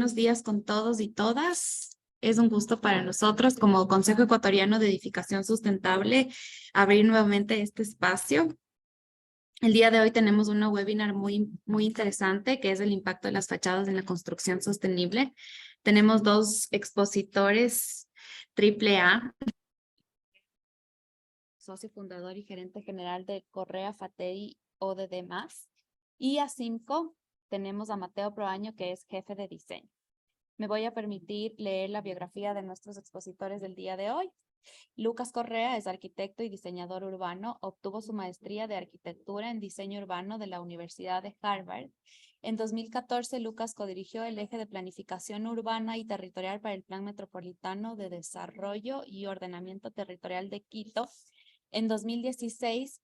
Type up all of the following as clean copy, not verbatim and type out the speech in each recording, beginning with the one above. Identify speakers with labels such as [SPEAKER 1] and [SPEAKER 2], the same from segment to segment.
[SPEAKER 1] Buenos días con todos y todas. Es un gusto para nosotros como Consejo Ecuatoriano de Edificación Sustentable abrir nuevamente este espacio. El día de hoy tenemos una webinar muy interesante que es el impacto de las fachadas en la construcción sostenible. Tenemos dos expositores AAA, socio fundador y gerente general de Correa Fateri ODD+, y a Simco tenemos a Mateo Proaño, que es jefe de diseño. Me voy a permitir leer la biografía de nuestros expositores del día de hoy. Lucas Correa es arquitecto y diseñador urbano. Obtuvo su maestría de arquitectura en diseño urbano de la Universidad de Harvard. En 2014, Lucas codirigió el eje de planificación urbana y territorial para el Plan Metropolitano de Desarrollo y Ordenamiento Territorial de Quito. En 2016,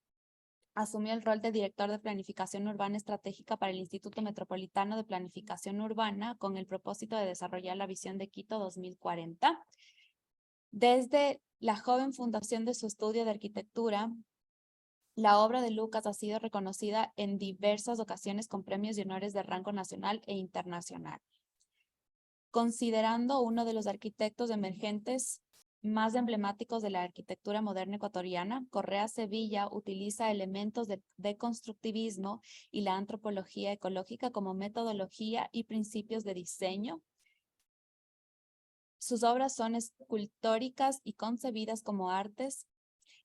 [SPEAKER 1] asumió el rol de director de planificación urbana estratégica para el Instituto Metropolitano de Planificación Urbana con el propósito de desarrollar la visión de Quito 2040. Desde la joven fundación de su estudio de arquitectura, la obra de Lucas ha sido reconocida en diversas ocasiones con premios y honores de rango nacional e internacional. Considerando uno de los arquitectos emergentes más emblemáticos de la arquitectura moderna ecuatoriana, Correa Sevilla utiliza elementos de constructivismo y la antropología ecológica como metodología y principios de diseño. Sus obras son escultóricas y concebidas como artes.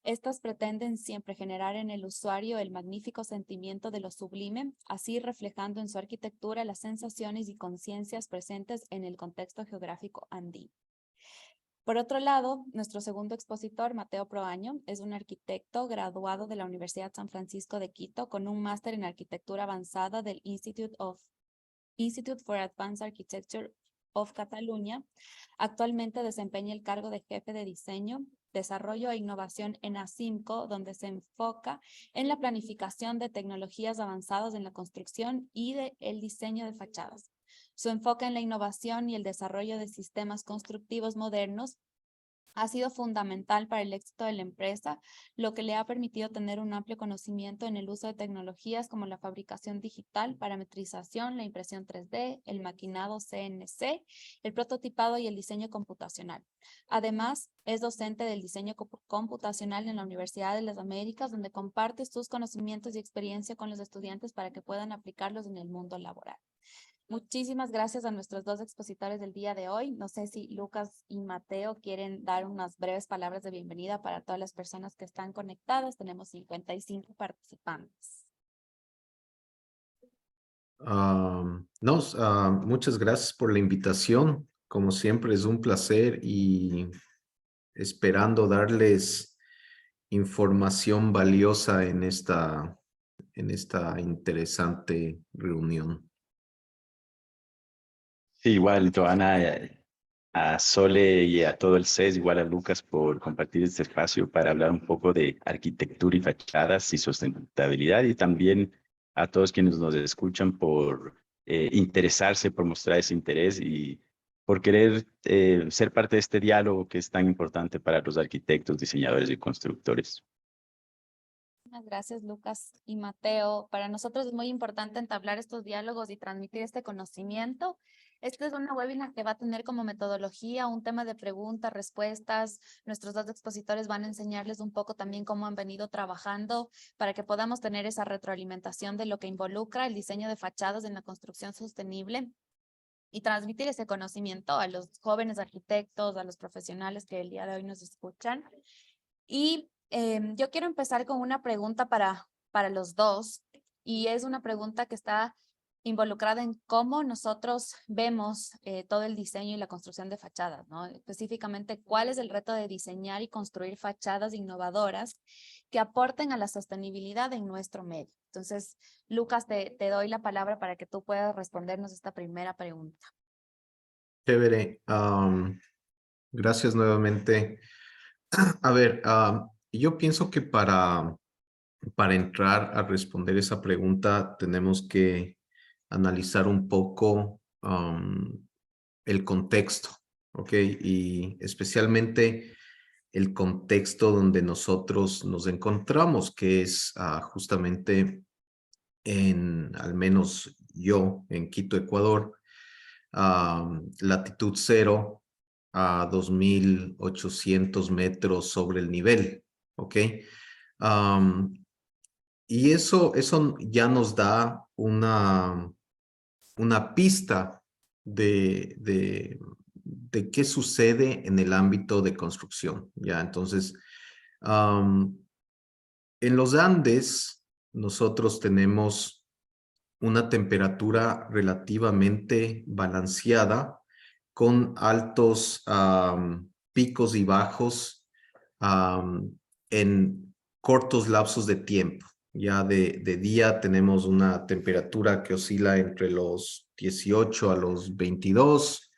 [SPEAKER 1] Estas pretenden siempre generar en el usuario el magnífico sentimiento de lo sublime, así reflejando en su arquitectura las sensaciones y conciencias presentes en el contexto geográfico andino. Por otro lado, nuestro segundo expositor, Mateo Proaño, es un arquitecto graduado de la Universidad San Francisco de Quito con un máster en arquitectura avanzada del Institute for Advanced Architecture of Catalunya. Actualmente desempeña el cargo de jefe de diseño, desarrollo e innovación en ASIMCO, donde se enfoca en la planificación de tecnologías avanzadas en la construcción y el diseño de fachadas. Su enfoque en la innovación y el desarrollo de sistemas constructivos modernos ha sido fundamental para el éxito de la empresa, lo que le ha permitido tener un amplio conocimiento en el uso de tecnologías como la fabricación digital, parametrización, la impresión 3D, el maquinado CNC, el prototipado y el diseño computacional. Además, es docente del diseño computacional en la Universidad de las Américas, donde comparte sus conocimientos y experiencia con los estudiantes para que puedan aplicarlos en el mundo laboral. Muchísimas gracias a nuestros dos expositores del día de hoy. No sé si Lucas y Mateo quieren dar unas breves palabras de bienvenida para todas las personas que están conectadas. Tenemos 55 participantes.
[SPEAKER 2] Muchas gracias por la invitación. Como siempre es un placer y esperando darles información valiosa en esta interesante reunión.
[SPEAKER 3] Sí, igual, Joana, a Sole y a todo el CES, igual a Lucas por compartir este espacio para hablar un poco de arquitectura y fachadas y sustentabilidad, y también a todos quienes nos escuchan por interesarse, por mostrar ese interés y por querer ser parte de este diálogo que es tan importante para los arquitectos, diseñadores y constructores.
[SPEAKER 1] Muchas gracias, Lucas y Mateo. Para nosotros es muy importante entablar estos diálogos y transmitir este conocimiento. Esta es una webinar que va a tener como metodología un tema de preguntas, respuestas. Nuestros dos expositores van a enseñarles un poco también cómo han venido trabajando para que podamos tener esa retroalimentación de lo que involucra el diseño de fachadas en la construcción sostenible y transmitir ese conocimiento a los jóvenes arquitectos, a los profesionales que el día de hoy nos escuchan. Y yo quiero empezar con una pregunta para los dos, y es una pregunta que está involucrada en cómo nosotros vemos todo el diseño y la construcción de fachadas, ¿no? Específicamente, ¿cuál es el reto de diseñar y construir fachadas innovadoras que aporten a la sostenibilidad en nuestro medio? Entonces, Lucas, te doy la palabra para que tú puedas respondernos esta primera pregunta.
[SPEAKER 2] Chévere. Gracias nuevamente. A ver, yo pienso que para entrar a responder esa pregunta tenemos que analizar un poco el contexto, ¿ok? Y especialmente el contexto donde nosotros nos encontramos, que es justamente al menos yo, en Quito, Ecuador, latitud 0 a 2.800 metros sobre el nivel, ¿ok? Y eso ya nos da una pista de qué sucede en el ámbito de construcción, ¿ya? Entonces, en los Andes, nosotros tenemos una temperatura relativamente balanceada con altos picos y bajos en cortos lapsos de tiempo. Ya de día tenemos una temperatura que oscila entre los 18 a los 22,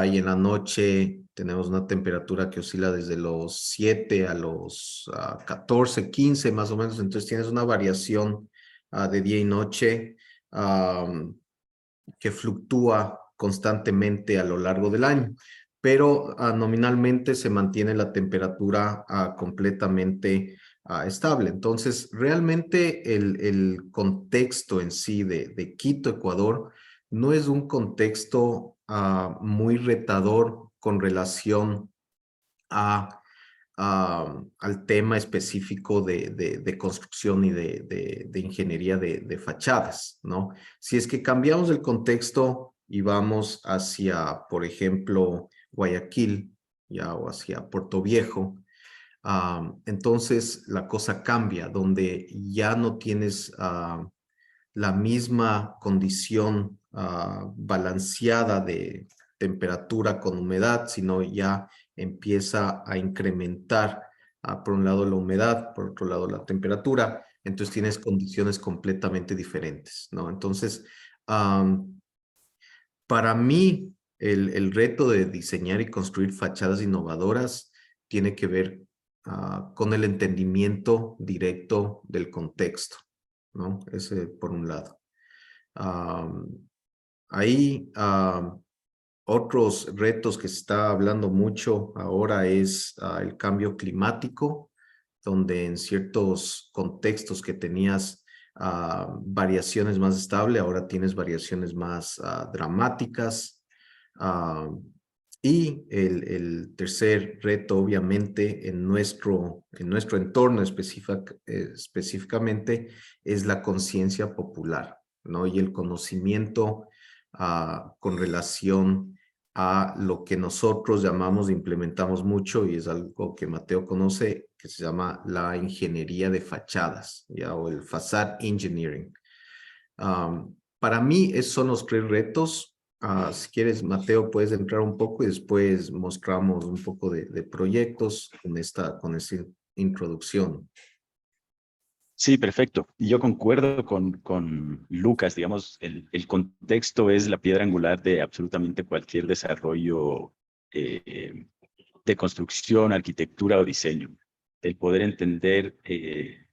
[SPEAKER 2] y en la noche tenemos una temperatura que oscila desde los 7 a los 14, 15 más o menos. Entonces tienes una variación de día y noche que fluctúa constantemente a lo largo del año, pero nominalmente se mantiene la temperatura completamente estable. Entonces, realmente el contexto en sí de Quito, Ecuador, no es un contexto muy retador con relación al tema específico de construcción y de ingeniería de fachadas, ¿no? Si es que cambiamos el contexto y vamos hacia, por ejemplo, Guayaquil, ya, o hacia Puerto Viejo, entonces la cosa cambia, donde ya no tienes la misma condición balanceada de temperatura con humedad, sino ya empieza a incrementar por un lado la humedad, por otro lado la temperatura, entonces tienes condiciones completamente diferentes, ¿no? Entonces, para mí, el reto de diseñar y construir fachadas innovadoras tiene que ver con el entendimiento directo del contexto, ¿no? Ese por un lado. Ahí otros retos que se está hablando mucho ahora es el cambio climático, donde en ciertos contextos que tenías variaciones más estables, ahora tienes variaciones más dramáticas. Y el tercer reto, obviamente, en nuestro entorno específicamente, es la conciencia popular, ¿no? Y el conocimiento con relación a lo que nosotros llamamos, implementamos mucho, y es algo que Mateo conoce, que se llama la ingeniería de fachadas, ¿ya? O el facade engineering. Para mí, esos son los tres retos. Si quieres, Mateo, puedes entrar un poco y después mostramos un poco de proyectos con esta introducción.
[SPEAKER 3] Sí, perfecto. Y yo concuerdo con Lucas, digamos, el contexto es la piedra angular de absolutamente cualquier desarrollo de construcción, arquitectura o diseño. El poder entender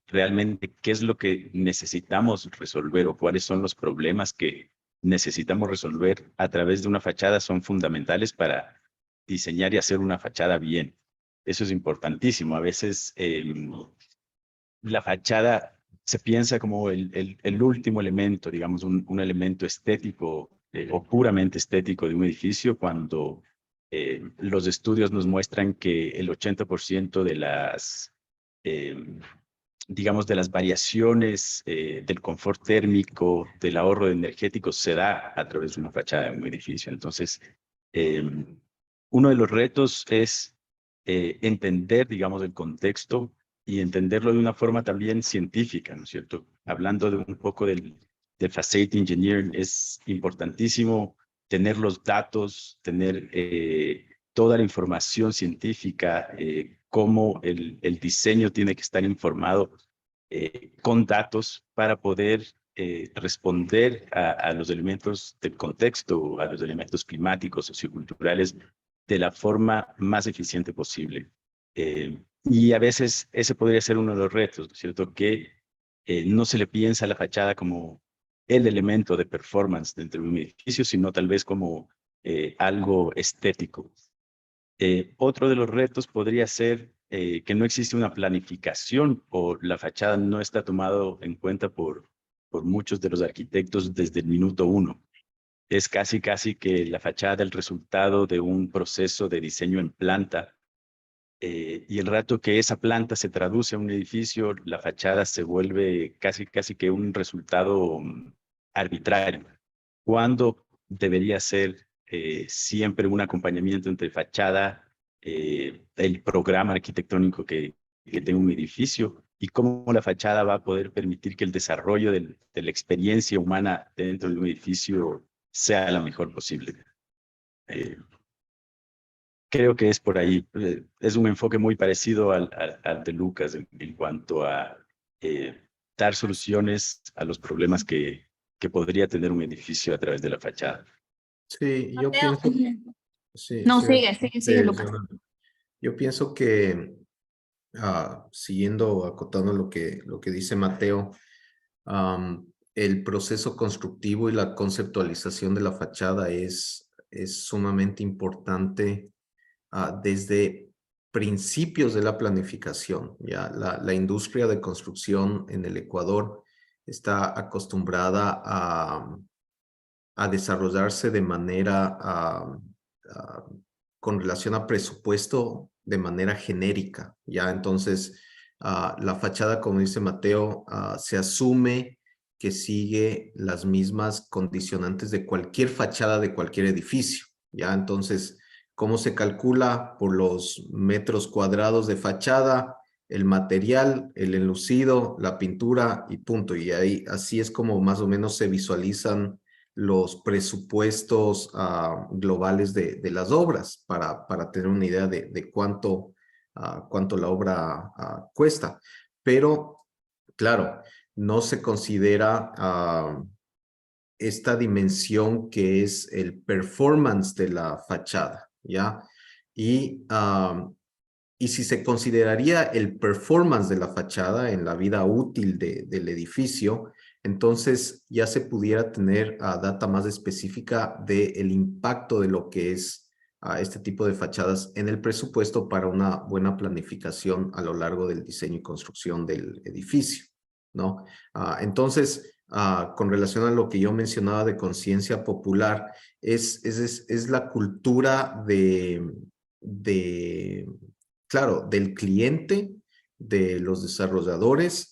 [SPEAKER 3] realmente qué es lo que necesitamos resolver o cuáles son los problemas que necesitamos resolver a través de una fachada son fundamentales para diseñar y hacer una fachada bien. Eso es importantísimo. A veces la fachada se piensa como el último elemento, digamos, un elemento estético o puramente estético de un edificio, cuando los estudios nos muestran que el 80% de las, digamos, de las variaciones del confort térmico, del ahorro energético, se da a través de una fachada de un edificio. Entonces, uno de los retos es entender, digamos, el contexto y entenderlo de una forma también científica, ¿no es cierto? Hablando de un poco del facade engineering, es importantísimo tener los datos, tener toda la información científica, cómo el diseño tiene que estar informado con datos para poder responder a los elementos del contexto, a los elementos climáticos, socioculturales, de la forma más eficiente posible. Y a veces ese podría ser uno de los retos, ¿no es cierto? Que no se le piensa a la fachada como el elemento de performance dentro de un edificio, sino tal vez como algo estético. Otro de los retos podría ser que no existe una planificación o la fachada no está tomado en cuenta por muchos de los arquitectos desde el minuto uno. es casi que la fachada el resultado de un proceso de diseño en planta. Y el rato que esa planta se traduce a un edificio, la fachada se vuelve casi que un resultado arbitrario, cuando debería ser siempre un acompañamiento entre fachada, el programa arquitectónico que tenga un edificio y cómo la fachada va a poder permitir que el desarrollo de la experiencia humana dentro de un edificio sea la mejor posible. Creo que es por ahí. Es un enfoque muy parecido al de Lucas en cuanto a dar soluciones a los problemas que podría tener un edificio a través de la fachada.
[SPEAKER 2] Sí, yo
[SPEAKER 1] Mateo.
[SPEAKER 2] pienso,
[SPEAKER 1] Ujú.
[SPEAKER 2] sí,
[SPEAKER 1] No,
[SPEAKER 2] sí,
[SPEAKER 1] sigue, Lucas.
[SPEAKER 2] Yolanda. Yo pienso que, siguiendo, acotando lo que dice Mateo, el proceso constructivo y la conceptualización de la fachada es sumamente importante desde principios de la planificación. Ya la industria de construcción en el Ecuador está acostumbrada a desarrollarse de manera con relación a presupuesto de manera genérica. Ya entonces la fachada, como dice Mateo, se asume que sigue las mismas condicionantes de cualquier fachada de cualquier edificio. Ya entonces, ¿cómo se calcula? Por los metros cuadrados de fachada, el material, el enlucido, la pintura y punto. Y ahí así es como más o menos se visualizan los presupuestos globales de las obras para tener una idea de cuánto la obra cuesta. Pero, claro, no se considera esta dimensión que es el performance de la fachada, ¿ya? Y si se consideraría el performance de la fachada en la vida útil del edificio, entonces ya se pudiera tener data más específica del impacto de lo que es este tipo de fachadas en el presupuesto para una buena planificación a lo largo del diseño y construcción del edificio, ¿no? Entonces, con relación a lo que yo mencionaba de conciencia popular, es la cultura claro, del cliente, de los desarrolladores,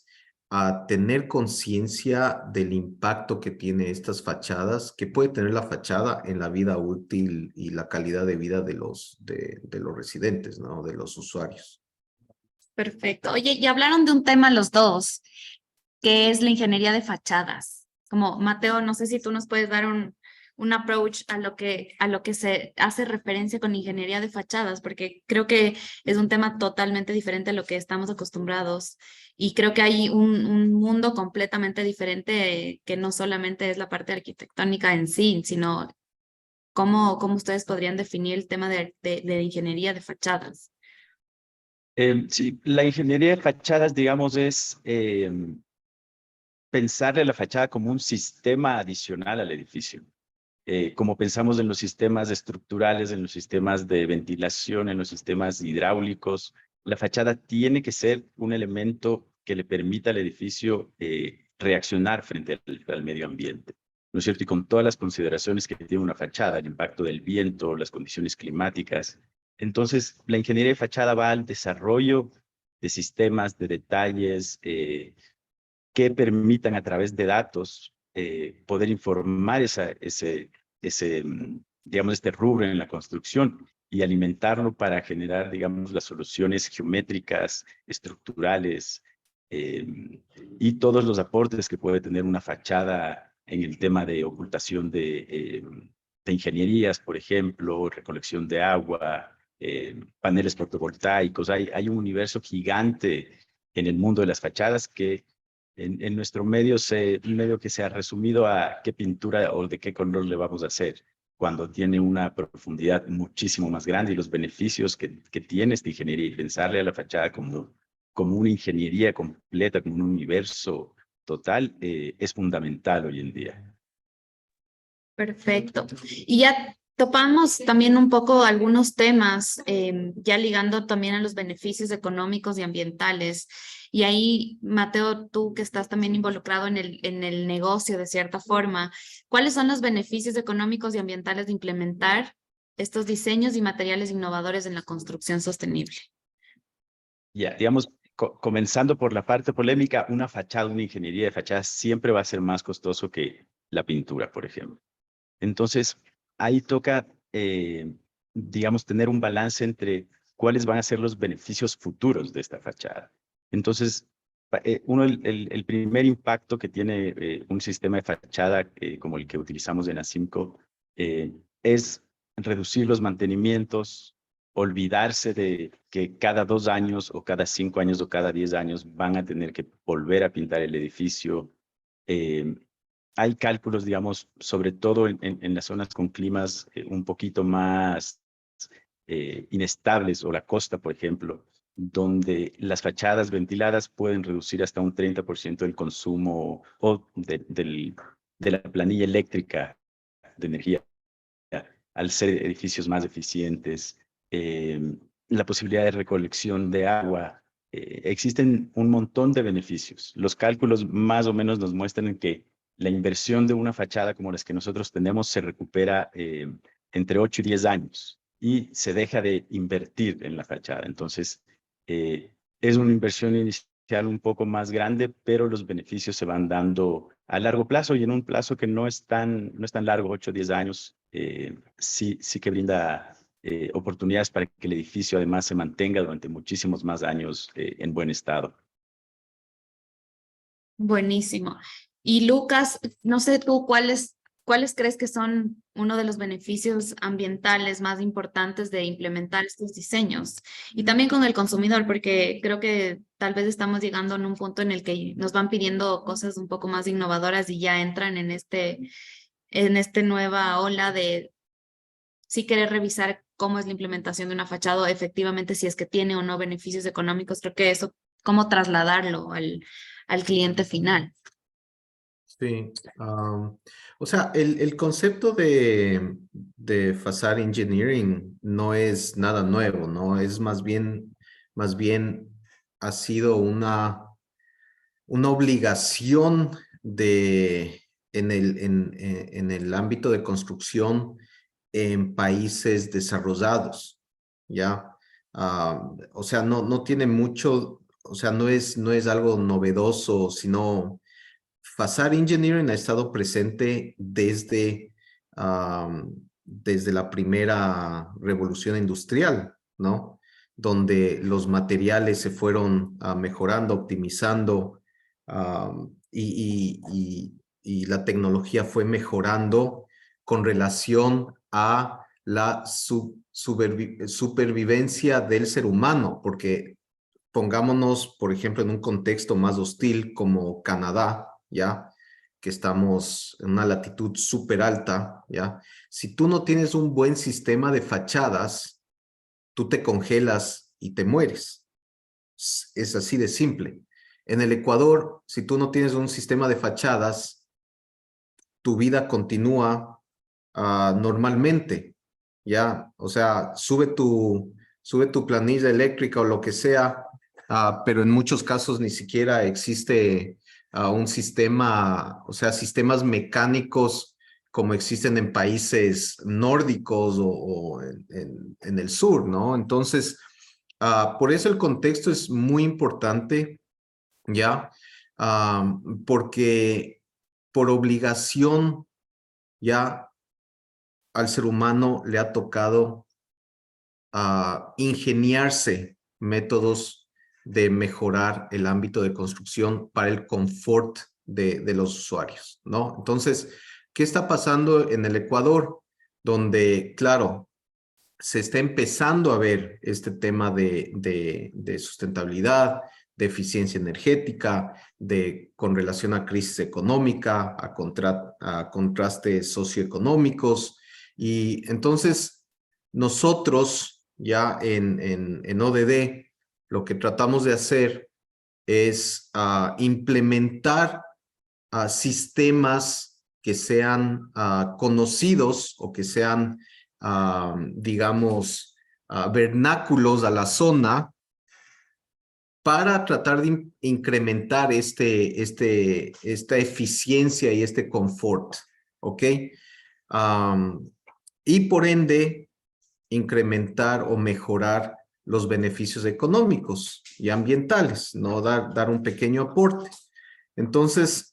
[SPEAKER 2] a tener conciencia del impacto que tiene estas fachadas, que puede tener la fachada en la vida útil y la calidad de vida de los residentes, ¿no? De los usuarios.
[SPEAKER 1] Perfecto. Oye, y hablaron de un tema los dos, que es la ingeniería de fachadas. Como Mateo, no sé si tú nos puedes dar un approach a lo que se hace referencia con ingeniería de fachadas, porque creo que es un tema totalmente diferente a lo que estamos acostumbrados. Y creo que hay un mundo completamente diferente que no solamente es la parte arquitectónica en sí, sino cómo ustedes podrían definir el tema de ingeniería de fachadas.
[SPEAKER 3] Sí, la ingeniería de fachadas, digamos, es pensarle la fachada como un sistema adicional al edificio. Como pensamos en los sistemas estructurales, en los sistemas de ventilación, en los sistemas hidráulicos, la fachada tiene que ser un elemento que le permita al edificio reaccionar frente al medio ambiente, ¿no es cierto? Y con todas las consideraciones que tiene una fachada, el impacto del viento, las condiciones climáticas. Entonces, la ingeniería de fachada va al desarrollo de sistemas, de detalles, que permitan a través de datos poder informar digamos, este rubro en la construcción y alimentarlo para generar, digamos, las soluciones geométricas, estructurales y todos los aportes que puede tener una fachada en el tema de ocultación de ingenierías, por ejemplo, recolección de agua, paneles fotovoltaicos. Hay un universo gigante en el mundo de las fachadas que en nuestro medio que se ha resumido a qué pintura o de qué color le vamos a hacer, cuando tiene una profundidad muchísimo más grande y los beneficios que tiene esta ingeniería y pensarle a la fachada como una ingeniería completa, como un universo total, es fundamental hoy en día.
[SPEAKER 1] Perfecto. Y ya Topamos también un poco algunos temas, ya ligando también a los beneficios económicos y ambientales. Y ahí, Mateo, tú que estás también involucrado en el negocio de cierta forma, ¿cuáles son los beneficios económicos y ambientales de implementar estos diseños y materiales innovadores en la construcción sostenible?
[SPEAKER 3] Ya, digamos, comenzando por la parte polémica, una fachada, una ingeniería de fachadas siempre va a ser más costoso que la pintura, por ejemplo. Entonces, ahí toca, digamos, tener un balance entre cuáles van a ser los beneficios futuros de esta fachada. Entonces, el primer impacto que tiene un sistema de fachada como el que utilizamos en ASIMCO es reducir los mantenimientos, olvidarse de que cada 2 años o cada 5 años o cada 10 años van a tener que volver a pintar el edificio. Hay cálculos, digamos, sobre todo en las zonas con climas un poquito más inestables o la costa, por ejemplo, donde las fachadas ventiladas pueden reducir hasta un 30% del consumo o de la planilla eléctrica de energía al ser edificios más eficientes, la posibilidad de recolección de agua. Existen un montón de beneficios. Los cálculos más o menos nos muestran que la inversión de una fachada como las que nosotros tenemos se recupera entre 8 y 10 años y se deja de invertir en la fachada. Entonces, es una inversión inicial un poco más grande, pero los beneficios se van dando a largo plazo y en un plazo que no es tan largo, 8 o 10 años, sí que brinda oportunidades para que el edificio además se mantenga durante muchísimos más años en buen estado.
[SPEAKER 1] Buenísimo. Y Lucas, no sé tú cuáles crees que son uno de los beneficios ambientales más importantes de implementar estos diseños. Y también con el consumidor, porque creo que tal vez estamos llegando en un punto en el que nos van pidiendo cosas un poco más innovadoras y ya entran en este nueva ola de sí querer revisar cómo es la implementación de una fachada, o efectivamente si es que tiene o no beneficios económicos. Creo que eso, cómo trasladarlo al cliente final.
[SPEAKER 2] Sí, o sea, el concepto de facade engineering no es nada nuevo, ¿no? Es más bien ha sido una obligación en el ámbito de construcción en países desarrollados, ¿ya? O sea, no tiene mucho, o sea, no es algo novedoso, sino facade engineering ha estado presente desde la primera revolución industrial, ¿no? Donde los materiales se fueron mejorando, optimizando, y la tecnología fue mejorando con relación a la supervivencia del ser humano, porque pongámonos, por ejemplo, en un contexto más hostil como Canadá, ¿ya? Que estamos en una latitud súper alta, ¿ya? Si tú no tienes un buen sistema de fachadas, tú te congelas y te mueres. Es así de simple. En el Ecuador, si tú no tienes un sistema de fachadas, tu vida continúa normalmente, ¿ya? O sea, sube tu planilla eléctrica o lo que sea, pero en muchos casos ni siquiera existe un sistema, o sea, sistemas mecánicos como existen en países nórdicos o en el sur, ¿no? Entonces, por eso el contexto es muy importante, ¿ya? Porque por obligación ya al ser humano le ha tocado ingeniarse métodos de mejorar el ámbito de construcción para el confort de los usuarios, ¿no? Entonces, ¿qué está pasando en el Ecuador? Donde, claro, se está empezando a ver este tema de sustentabilidad, de eficiencia energética, con relación a crisis económica, a contrastes socioeconómicos. Y entonces, nosotros ya en ODD, lo que tratamos de hacer es implementar sistemas que sean conocidos o que sean digamos, vernáculos a la zona para tratar de incrementar esta eficiencia y este confort, ¿ok? Y por ende, incrementar o mejorar los beneficios económicos y ambientales, ¿no? Dar un pequeño aporte. Entonces,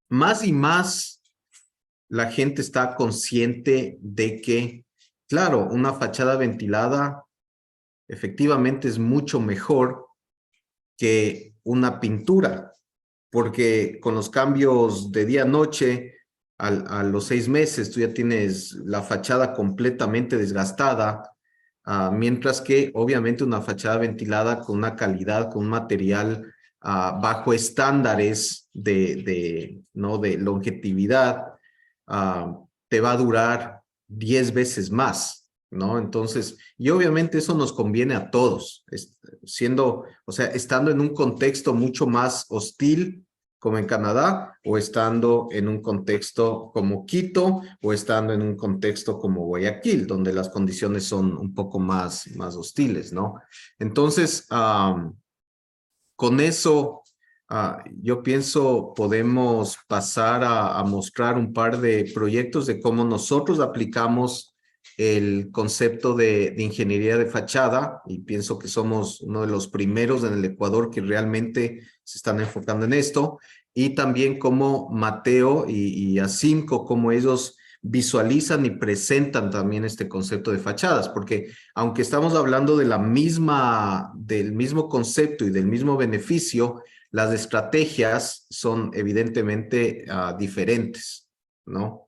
[SPEAKER 2] más y más la gente está consciente de que, claro, una fachada ventilada efectivamente es mucho mejor que una pintura, porque con los cambios de día a noche, a los 6 meses, tú ya tienes la fachada completamente desgastada, mientras que obviamente una fachada ventilada con una calidad, con un material bajo estándares ¿no? de longevidad, te va a durar 10 veces más, ¿no? Entonces, y obviamente eso nos conviene a todos, o sea, estando en un contexto mucho más hostil como en Canadá, o estando en un contexto como Quito, o estando en un contexto como Guayaquil, donde las condiciones son un poco más hostiles, ¿no? Entonces, con eso, yo pienso podemos pasar a mostrar un par de proyectos de cómo nosotros aplicamos el concepto de ingeniería de fachada, y pienso que somos uno de los primeros en el Ecuador que realmente se están enfocando en esto, y también cómo Mateo y Asimco, cómo ellos visualizan y presentan también este concepto de fachadas, porque aunque estamos hablando de del mismo concepto y del mismo beneficio, las estrategias son evidentemente diferentes, ¿no?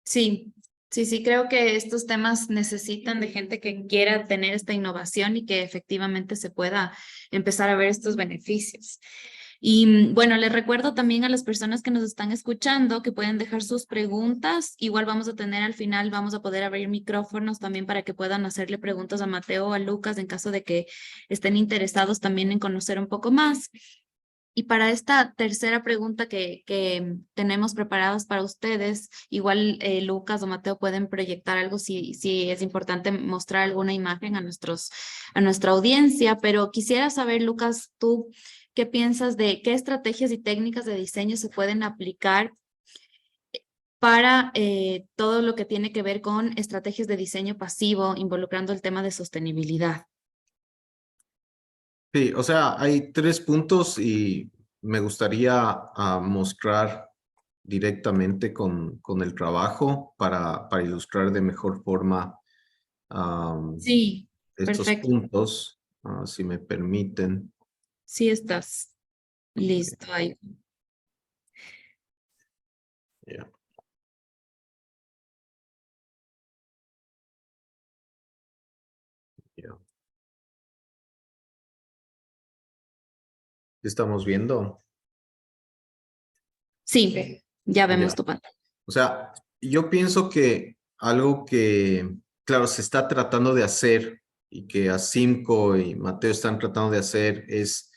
[SPEAKER 1] Sí, sí, creo que estos temas necesitan de gente que quiera tener esta innovación y que efectivamente se pueda empezar a ver estos beneficios. Y bueno, les recuerdo también a las personas que nos están escuchando que pueden dejar sus preguntas. Igual vamos a tener al final, vamos a poder abrir micrófonos también para que puedan hacerle preguntas a Mateo o a Lucas en caso de que estén interesados también en conocer un poco más. Y para esta tercera pregunta que tenemos preparadas para ustedes, igual Lucas o Mateo pueden proyectar algo si es importante mostrar alguna imagen a nuestra audiencia, pero quisiera saber, Lucas, tú, ¿qué piensas de qué estrategias y técnicas de diseño se pueden aplicar para todo lo que tiene que ver con estrategias de diseño pasivo, involucrando el tema de sostenibilidad?
[SPEAKER 2] Sí, o sea, hay 3 puntos y me gustaría mostrar directamente con el trabajo para ilustrar de mejor forma
[SPEAKER 1] Sí,
[SPEAKER 2] estos
[SPEAKER 1] perfecto.
[SPEAKER 2] puntos, si me permiten.
[SPEAKER 1] Sí estás listo ahí.
[SPEAKER 2] Ya. Ya. ¿Estamos viendo?
[SPEAKER 1] Sí, ya vemos
[SPEAKER 2] Ya.
[SPEAKER 1] tu pantalla.
[SPEAKER 2] O sea, yo pienso que algo que, claro, se está tratando de hacer y que Asimco y Mateo están tratando de hacer es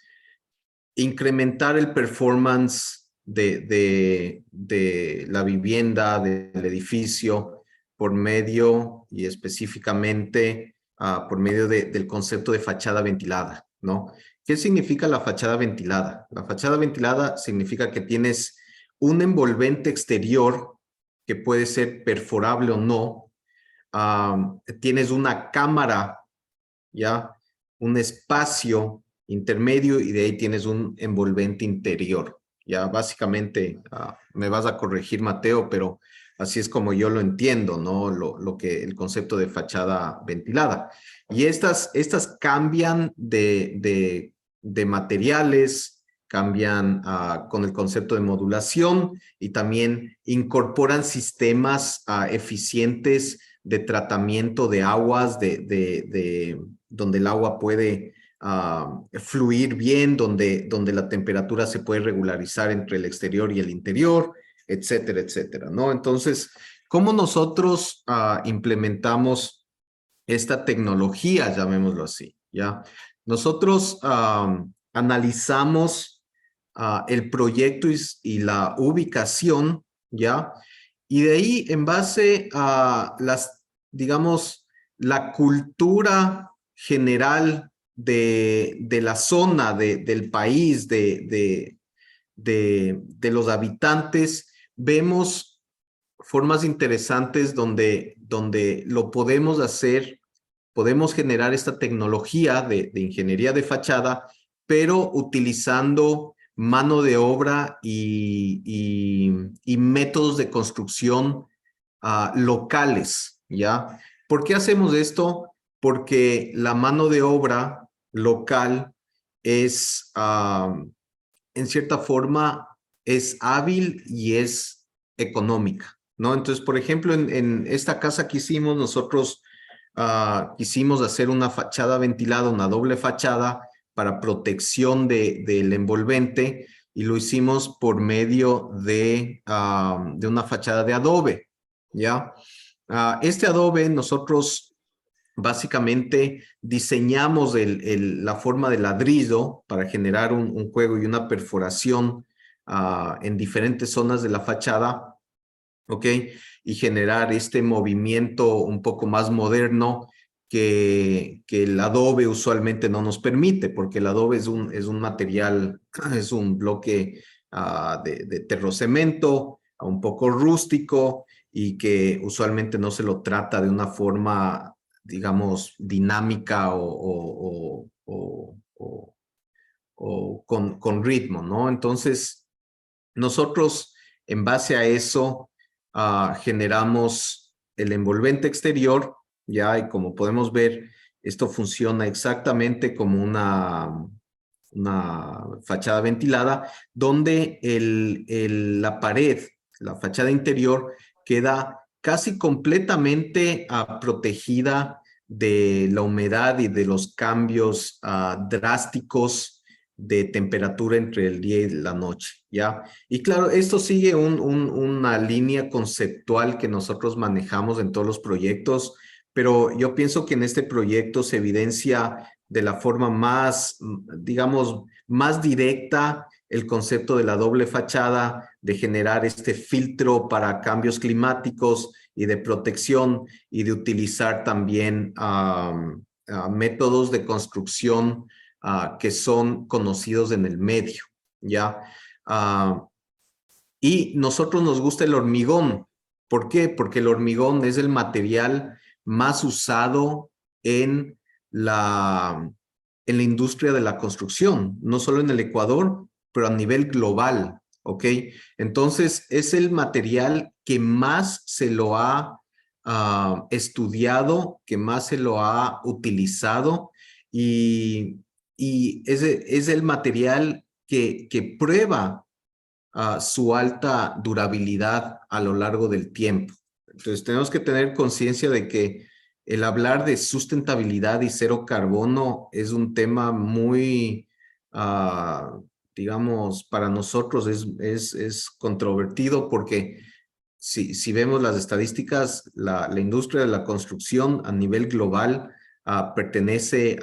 [SPEAKER 2] incrementar el performance de la vivienda, del edificio, por medio y específicamente por medio del concepto de fachada ventilada, ¿no? ¿Qué significa la fachada ventilada? La fachada ventilada significa que tienes un envolvente exterior que puede ser perforable o no. Tienes una cámara, ¿ya? Un espacio intermedio y de ahí tienes un envolvente interior. Ya básicamente me vas a corregir, Mateo, pero así es como yo lo entiendo, ¿no? El concepto de fachada ventilada. Y estas cambian de materiales, cambian con el concepto de modulación y también incorporan sistemas eficientes de tratamiento de aguas, donde el agua puede fluir bien, donde la temperatura se puede regularizar entre el exterior y el interior, etcétera, etcétera, ¿no? Entonces, ¿cómo nosotros implementamos esta tecnología, llamémoslo así, ¿ya? Nosotros analizamos el proyecto y la ubicación, ¿ya? Y de ahí, en base a digamos, la cultura general de la zona, del país, de los habitantes, vemos formas interesantes donde lo podemos hacer, podemos generar esta tecnología de ingeniería de fachada, pero utilizando mano de obra y métodos de construcción locales, ¿ya? ¿Por qué hacemos esto? Porque la mano de obra local es, en cierta forma, es hábil y es económica, ¿no? Entonces, por ejemplo, en esta casa que hicimos, nosotros quisimos hacer una fachada ventilada, una doble fachada para protección del envolvente, y lo hicimos por medio de una fachada de adobe, ¿ya? Este adobe nosotros básicamente diseñamos la forma de ladrillo para generar un juego y una perforación en diferentes zonas de la fachada, ¿ok? Y generar este movimiento un poco más moderno que el adobe usualmente no nos permite, porque el adobe es un material, es un bloque de terrocemento, un poco rústico, y que usualmente no se lo trata de una forma, digamos, dinámica o con ritmo, ¿no? Entonces, nosotros, en base a eso, generamos el envolvente exterior, ya, y como podemos ver, esto funciona exactamente como una fachada ventilada, donde la pared, la fachada interior, queda casi completamente protegida de la humedad y de los cambios drásticos de temperatura entre el día y la noche, ¿ya? Y claro, esto sigue una línea conceptual que nosotros manejamos en todos los proyectos, pero yo pienso que en este proyecto se evidencia de la forma más, digamos, más directa el concepto de la doble fachada, de generar este filtro para cambios climáticos y de protección, y de utilizar también métodos de construcción que son conocidos en el medio, ¿ya? Y nosotros nos gusta el hormigón. ¿Por qué? Porque el hormigón es el material más usado en la industria de la construcción, no solo en el Ecuador, pero a nivel global, ¿ok? Entonces, es el material que más se lo ha estudiado, que más se lo ha utilizado, y es el material que prueba su alta durabilidad a lo largo del tiempo. Entonces, tenemos que tener conciencia de que el hablar de sustentabilidad y cero carbono es un tema muy, digamos, para nosotros es controvertido, porque si vemos las estadísticas, la industria de la construcción a nivel global pertenece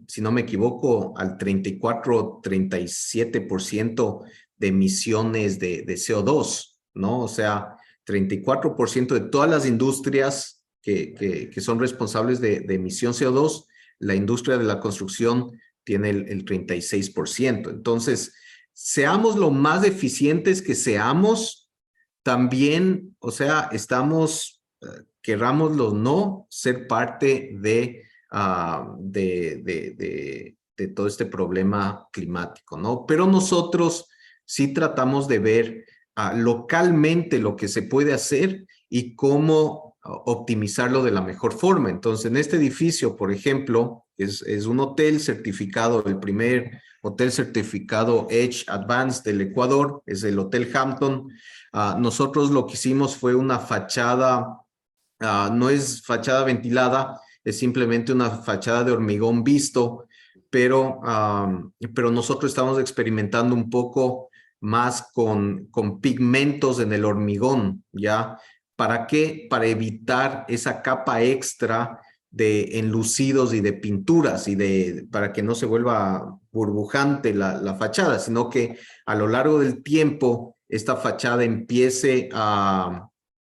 [SPEAKER 2] si no me equivoco, al 34-37% de emisiones de CO2, ¿no? O sea, 34% de todas las industrias que son responsables de emisión CO2, la industria de la construcción tiene el 36%. Entonces, seamos lo más eficientes que seamos, también, o sea, estamos, querrámoslo o no, ser parte de todo este problema climático, ¿no? Pero nosotros sí tratamos de ver localmente lo que se puede hacer y cómo optimizarlo de la mejor forma. Entonces, en este edificio, por ejemplo, es un hotel certificado, el primer hotel certificado Edge Advanced del Ecuador, es el Hotel Hampton. Nosotros lo que hicimos fue una fachada, no es fachada ventilada, es simplemente una fachada de hormigón visto, pero nosotros estamos experimentando un poco más con pigmentos en el hormigón, ¿ya? ¿Para qué? Para evitar esa capa extra de enlucidos y de pinturas, para que no se vuelva burbujante la fachada, sino que a lo largo del tiempo esta fachada empiece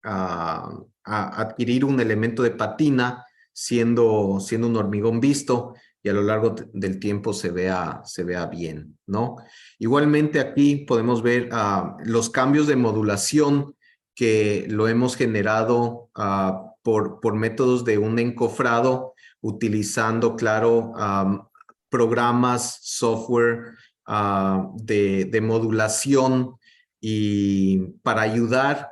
[SPEAKER 2] a adquirir un elemento de patina siendo un hormigón visto y a lo largo del tiempo se vea bien, ¿no? Igualmente aquí podemos ver los cambios de modulación que lo hemos generado por métodos de un encofrado utilizando, claro, programas, software de modulación y para ayudar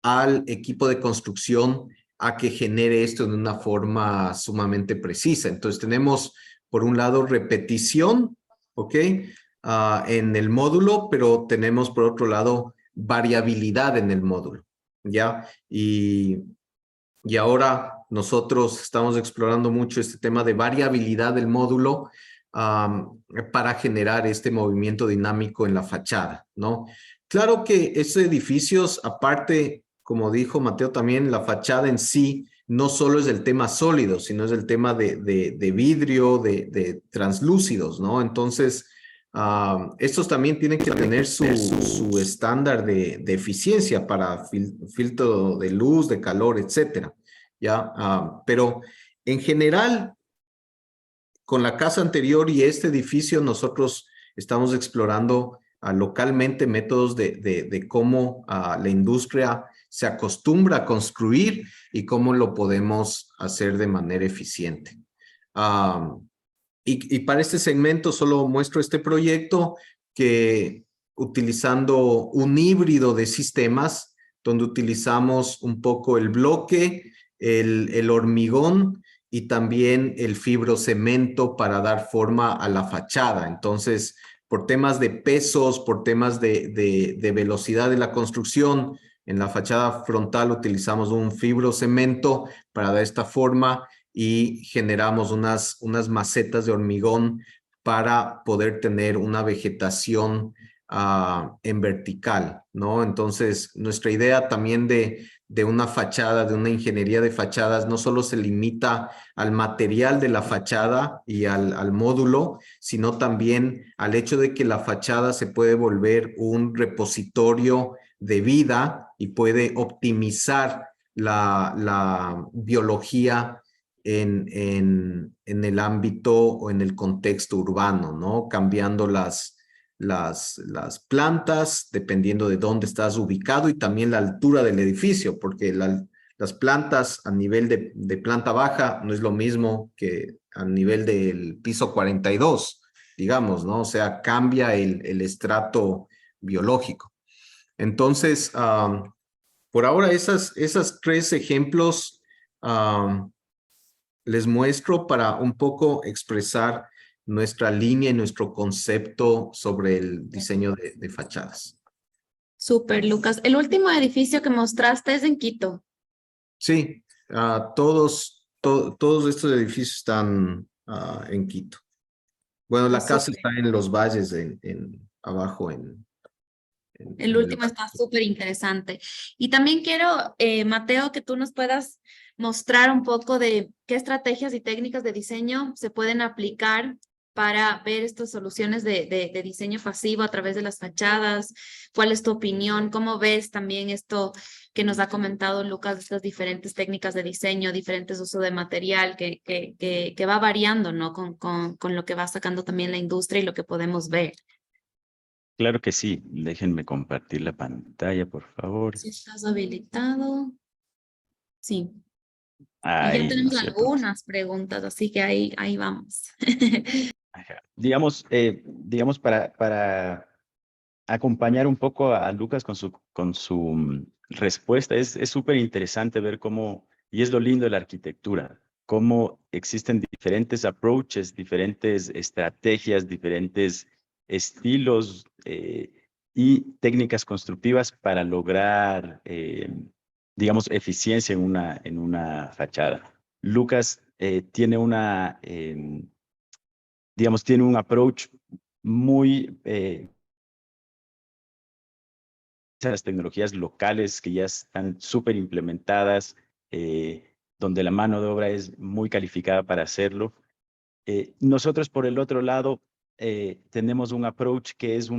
[SPEAKER 2] al equipo de construcción a que genere esto de una forma sumamente precisa. Entonces tenemos, por un lado, repetición, ¿ok? En el módulo, pero tenemos, por otro lado, variabilidad en el módulo, ¿ya? Y ahora nosotros estamos explorando mucho este tema de variabilidad del módulo para generar este movimiento dinámico en la fachada, ¿no? Claro que estos edificios, aparte, como dijo Mateo también, la fachada en sí no solo es el tema sólido, sino es el tema de vidrio, de translúcidos, ¿no? Entonces, estos también tienen que tener su estándar de eficiencia para filtro de luz, de calor, etcétera, ¿ya? Pero en general, con la casa anterior y este edificio, nosotros estamos explorando localmente métodos de cómo la industria se acostumbra a construir y cómo lo podemos hacer de manera eficiente. Y para este segmento solo muestro este proyecto que utilizando un híbrido de sistemas donde utilizamos un poco el bloque, el hormigón y también el fibrocemento para dar forma a la fachada. Entonces, por temas de pesos, por temas de velocidad de la construcción, en la fachada frontal utilizamos un fibrocemento para dar esta forma y generamos unas macetas de hormigón para poder tener una vegetación en vertical, ¿no? Entonces, nuestra idea también de una fachada, de una ingeniería de fachadas, no solo se limita al material de la fachada y al módulo, sino también al hecho de que la fachada se puede volver un repositorio de vida y puede optimizar la biología en el ámbito o en el contexto urbano, ¿no? Cambiando las plantas dependiendo de dónde estás ubicado y también la altura del edificio, porque las plantas a nivel de planta baja no es lo mismo que a nivel del piso 42, digamos, ¿no? O sea, cambia el estrato biológico. Entonces, por ahora esos tres ejemplos les muestro para un poco expresar nuestra línea y nuestro concepto sobre el diseño de fachadas.
[SPEAKER 1] Súper, Lucas. El último edificio que mostraste es en Quito.
[SPEAKER 2] Sí, todos estos edificios están en Quito. Bueno, la casa
[SPEAKER 1] Súper.
[SPEAKER 2] está en los valles, abajo
[SPEAKER 1] El último está súper interesante. Y también quiero, Mateo, que tú nos puedas mostrar un poco de qué estrategias y técnicas de diseño se pueden aplicar para ver estas soluciones de diseño pasivo a través de las fachadas. ¿Cuál es tu opinión? ¿Cómo ves también esto que nos ha comentado Lucas, estas diferentes técnicas de diseño, diferentes usos de material que va variando, ¿no? Con lo que va sacando también la industria y lo que podemos ver.
[SPEAKER 3] Claro que sí. Déjenme compartir la pantalla, por favor.
[SPEAKER 1] Si estás habilitado. Sí. Y ya
[SPEAKER 3] Ahí, ¿no
[SPEAKER 1] tenemos
[SPEAKER 3] es cierto?
[SPEAKER 1] algunas preguntas, así que ahí vamos.
[SPEAKER 3] Ajá. Digamos, para acompañar un poco a Lucas con su respuesta, es súper interesante ver cómo, y es lo lindo de la arquitectura, cómo existen diferentes approaches, diferentes estrategias, diferentes estilos y técnicas constructivas para lograr, digamos, eficiencia en una fachada. Lucas tiene digamos, tiene un approach muy las tecnologías locales que ya están súper implementadas, donde la mano de obra es muy calificada para hacerlo. Nosotros, por el otro lado, tenemos un approach que es,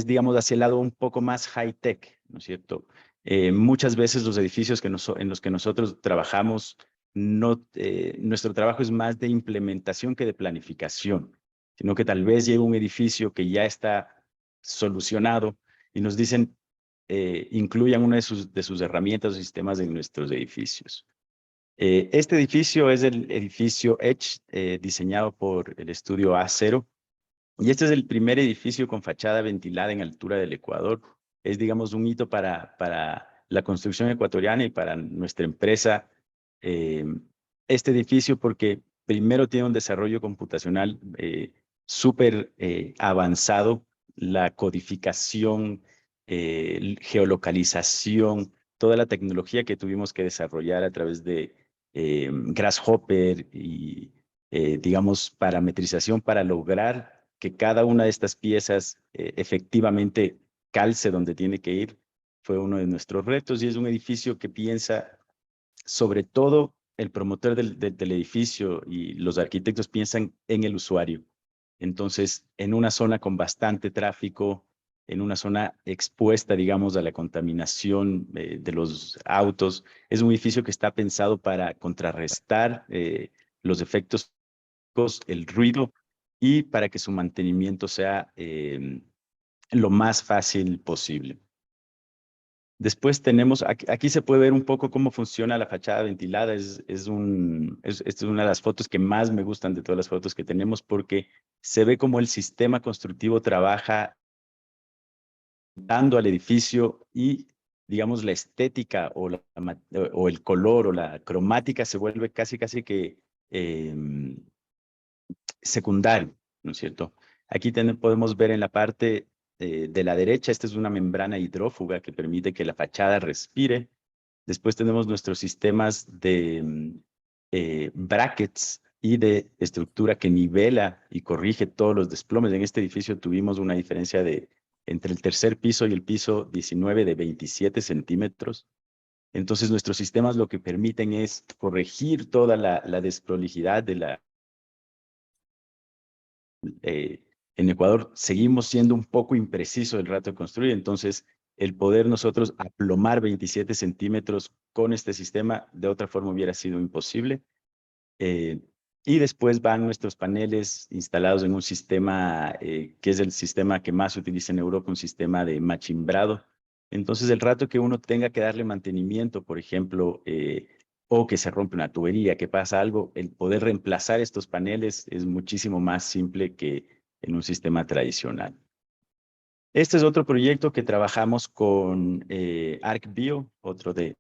[SPEAKER 3] digamos, hacia el lado un poco más high-tech, ¿no es cierto? Muchas veces los edificios en los que nosotros trabajamos, nuestro trabajo es más de implementación que de planificación, sino que tal vez llega un edificio que ya está solucionado y nos dicen, incluyan una de sus herramientas o sistemas en nuestros edificios. Este edificio es el edificio Edge, diseñado por el estudio A0. Y este es el primer edificio con fachada ventilada en altura del Ecuador. Es, digamos, un hito para la construcción ecuatoriana y para nuestra empresa. Este edificio, porque primero tiene un desarrollo computacional súper avanzado, la codificación, geolocalización, toda la tecnología que tuvimos que desarrollar a través de Grasshopper y, digamos, parametrización para lograr que cada una de estas piezas efectivamente calce donde tiene que ir, fue uno de nuestros retos, y es un edificio que piensa, sobre todo el promotor del edificio y los arquitectos piensan en el usuario. Entonces, en una zona con bastante tráfico, en una zona expuesta, digamos, a la contaminación de los autos, es un edificio que está pensado para contrarrestar los efectos, el ruido, y para que su mantenimiento sea lo más fácil posible. Después tenemos, aquí se puede ver un poco cómo funciona la fachada ventilada. Esta es una de las fotos que más me gustan de todas las fotos que tenemos, porque se ve cómo el sistema constructivo trabaja dando al edificio, y, digamos, la estética o el color o la cromática se vuelve casi que secundario, ¿no es cierto? Aquí podemos ver en la parte de la derecha, esta es una membrana hidrófuga que permite que la fachada respire. Después tenemos nuestros sistemas de brackets y de estructura que nivela y corrige todos los desplomes. En este edificio tuvimos una diferencia entre el tercer piso y el piso 19 de 27 centímetros. Entonces, nuestros sistemas lo que permiten es corregir toda la desprolijidad de la... en Ecuador seguimos siendo un poco impreciso el rato de construir, entonces el poder nosotros aplomar 27 centímetros con este sistema de otra forma hubiera sido imposible. Y después van nuestros paneles instalados en un sistema que es el sistema que más se utiliza en Europa, un sistema de machimbrado. Entonces, el rato que uno tenga que darle mantenimiento, por ejemplo, o que se rompe una tubería, que pasa algo, el poder reemplazar estos paneles es muchísimo más simple que en un sistema tradicional. Este es otro proyecto que trabajamos con ArcBio, otro de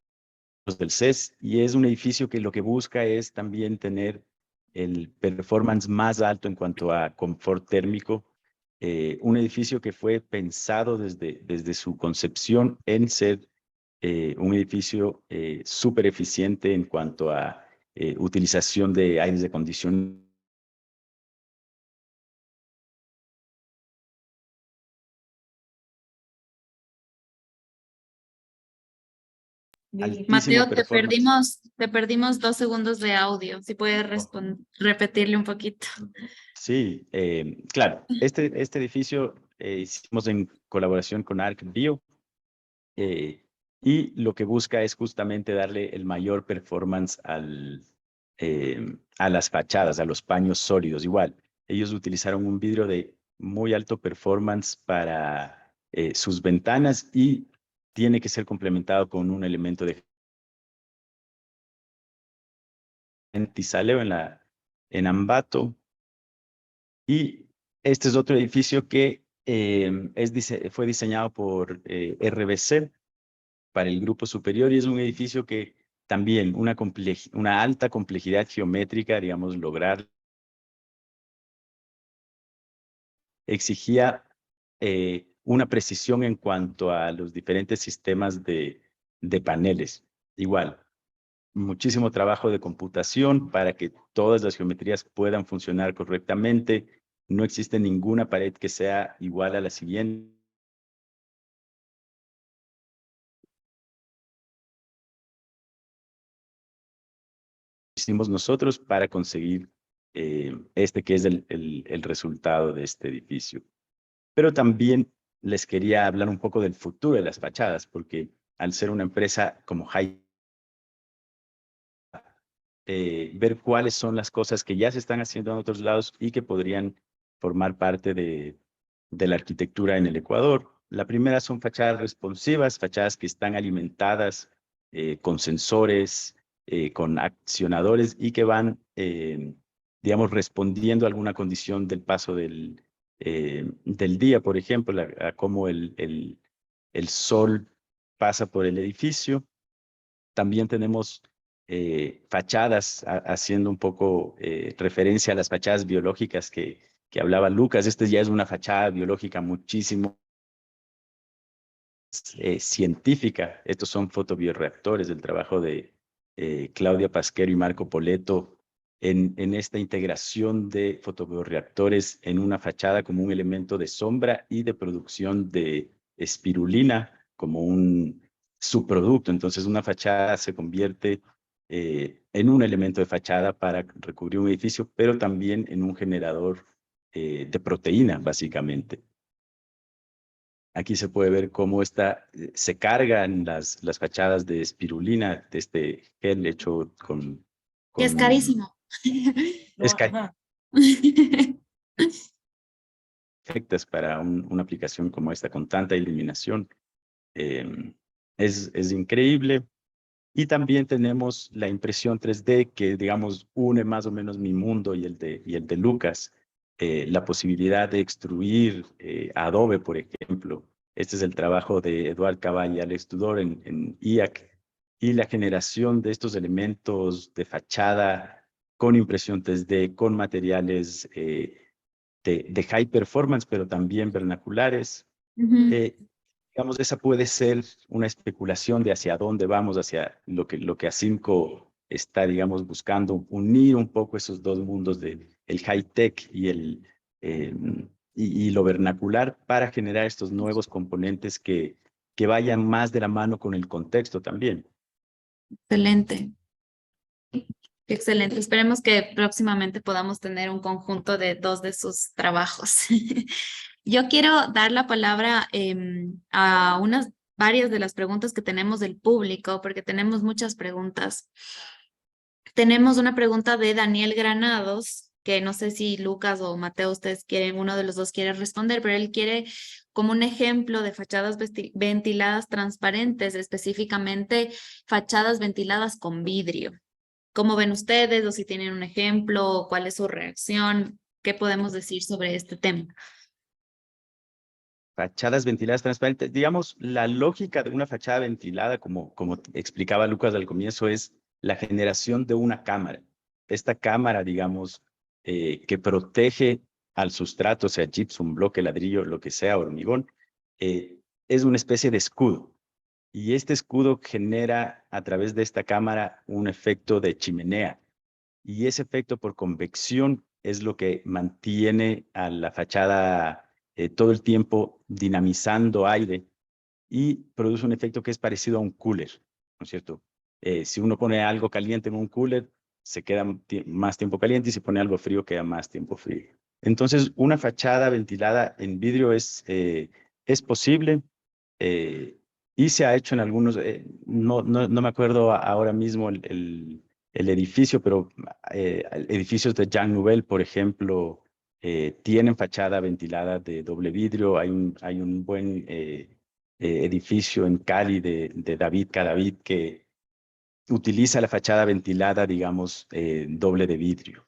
[SPEAKER 3] los del CES, y es un edificio que lo que busca es también tener el performance más alto en cuanto a confort térmico. Un edificio que fue pensado desde su concepción en ser un edificio súper eficiente en cuanto a utilización de aires acondicionados.
[SPEAKER 1] Mateo, te perdimos 2 segundos de audio. Si puedes repetirle un poquito.
[SPEAKER 3] Sí, claro. Este edificio hicimos en colaboración con ArcBio, y lo que busca es justamente darle el mayor performance a las fachadas, a los paños sólidos. Igual, ellos utilizaron un vidrio de muy alto performance para sus ventanas, y tiene que ser complementado con un elemento de antisaleo en ambato. Y este es otro edificio que fue diseñado por RBC para el grupo superior, y es un edificio que también una alta complejidad geométrica, digamos, lograr, exigía una precisión en cuanto a los diferentes sistemas de paneles. Igual, muchísimo trabajo de computación para que todas las geometrías puedan funcionar correctamente. No existe ninguna pared que sea igual a la siguiente. Hicimos nosotros para conseguir que es el resultado de este edificio. Pero también les quería hablar un poco del futuro de las fachadas, porque al ser una empresa como ver cuáles son las cosas que ya se están haciendo en otros lados y que podrían formar parte de la arquitectura en el Ecuador. La primera son fachadas responsivas, fachadas que están alimentadas con sensores, con accionadores y que van, digamos, respondiendo a alguna condición del paso del día, por ejemplo, a cómo el sol pasa por el edificio. También tenemos fachadas, haciendo un poco referencia a las fachadas biológicas que hablaba Lucas. Este ya es una fachada biológica muchísimo científica. Estos son fotobioreactores del trabajo de Claudia Pasquero y Marco Poletto en esta integración de fotobioreactores en una fachada como un elemento de sombra y de producción de espirulina como un subproducto. Entonces una fachada se convierte en un elemento de fachada para recubrir un edificio, pero también en un generador de proteína, básicamente. Aquí se puede ver cómo se cargan las fachadas de espirulina, de este gel hecho con
[SPEAKER 1] Que es carísimo.
[SPEAKER 3] es perfectas para una aplicación como esta con tanta iluminación. Es increíble. Y también tenemos la impresión 3D que, digamos, une más o menos mi mundo y el de Lucas. La posibilidad de extruir Adobe, por ejemplo. Este es el trabajo de Eduard Caball y Alex Tudor en IAC. Y la generación de estos elementos de fachada con impresión 3D, con materiales de high performance, pero también vernaculares. Digamos, esa puede ser una especulación de hacia dónde vamos, hacia lo que A5 está, digamos, buscando, unir un poco esos dos mundos del high-tech y lo vernacular para generar estos nuevos componentes que vayan más de la mano con el contexto también.
[SPEAKER 1] Excelente. Excelente. Esperemos que próximamente podamos tener un conjunto de 2 de sus trabajos. Yo quiero dar la palabra a varias de las preguntas que tenemos del público, porque tenemos muchas preguntas. Tenemos una pregunta de Daniel Granados, que no sé si Lucas o Mateo, ustedes quieren, uno de los dos quiere responder, pero él quiere como un ejemplo de fachadas ventiladas transparentes, específicamente fachadas ventiladas con vidrio. ¿Cómo ven ustedes o si tienen un ejemplo o cuál es su reacción? ¿Qué podemos decir sobre este tema?
[SPEAKER 3] Fachadas ventiladas transparentes. Digamos, la lógica de una fachada ventilada, como explicaba Lucas al comienzo, es la generación de una cámara. Esta cámara, digamos, que protege al sustrato, sea gypsum, bloque, ladrillo, lo que sea, hormigón, es una especie de escudo. Y este escudo genera a través de esta cámara un efecto de chimenea. Y ese efecto por convección es lo que mantiene a la fachada todo el tiempo dinamizando aire y produce un efecto que es parecido a un cooler, ¿no es cierto? Si uno pone algo caliente en un cooler, se queda más tiempo caliente y si pone algo frío, queda más tiempo frío. Entonces, una fachada ventilada en vidrio es posible y se ha hecho en algunos, no me acuerdo ahora mismo el edificio, pero edificios de Jean Nouvel, por ejemplo, tienen fachada ventilada de doble vidrio. Hay un buen edificio en Cali de David Cadavid que utiliza la fachada ventilada, digamos, doble de vidrio.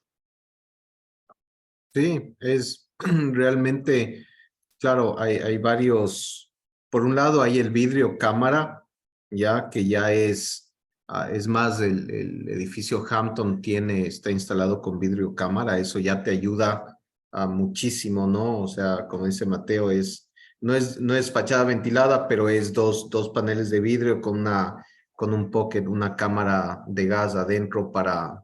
[SPEAKER 2] Sí, es realmente, claro, hay varios, por un lado hay el vidrio cámara, ya que ya es más, el edificio Hampton está instalado con vidrio cámara, eso ya te ayuda a muchísimo, ¿no? O sea, como dice Mateo, no es fachada ventilada, pero es dos paneles de vidrio con un pocket, una cámara de gas adentro para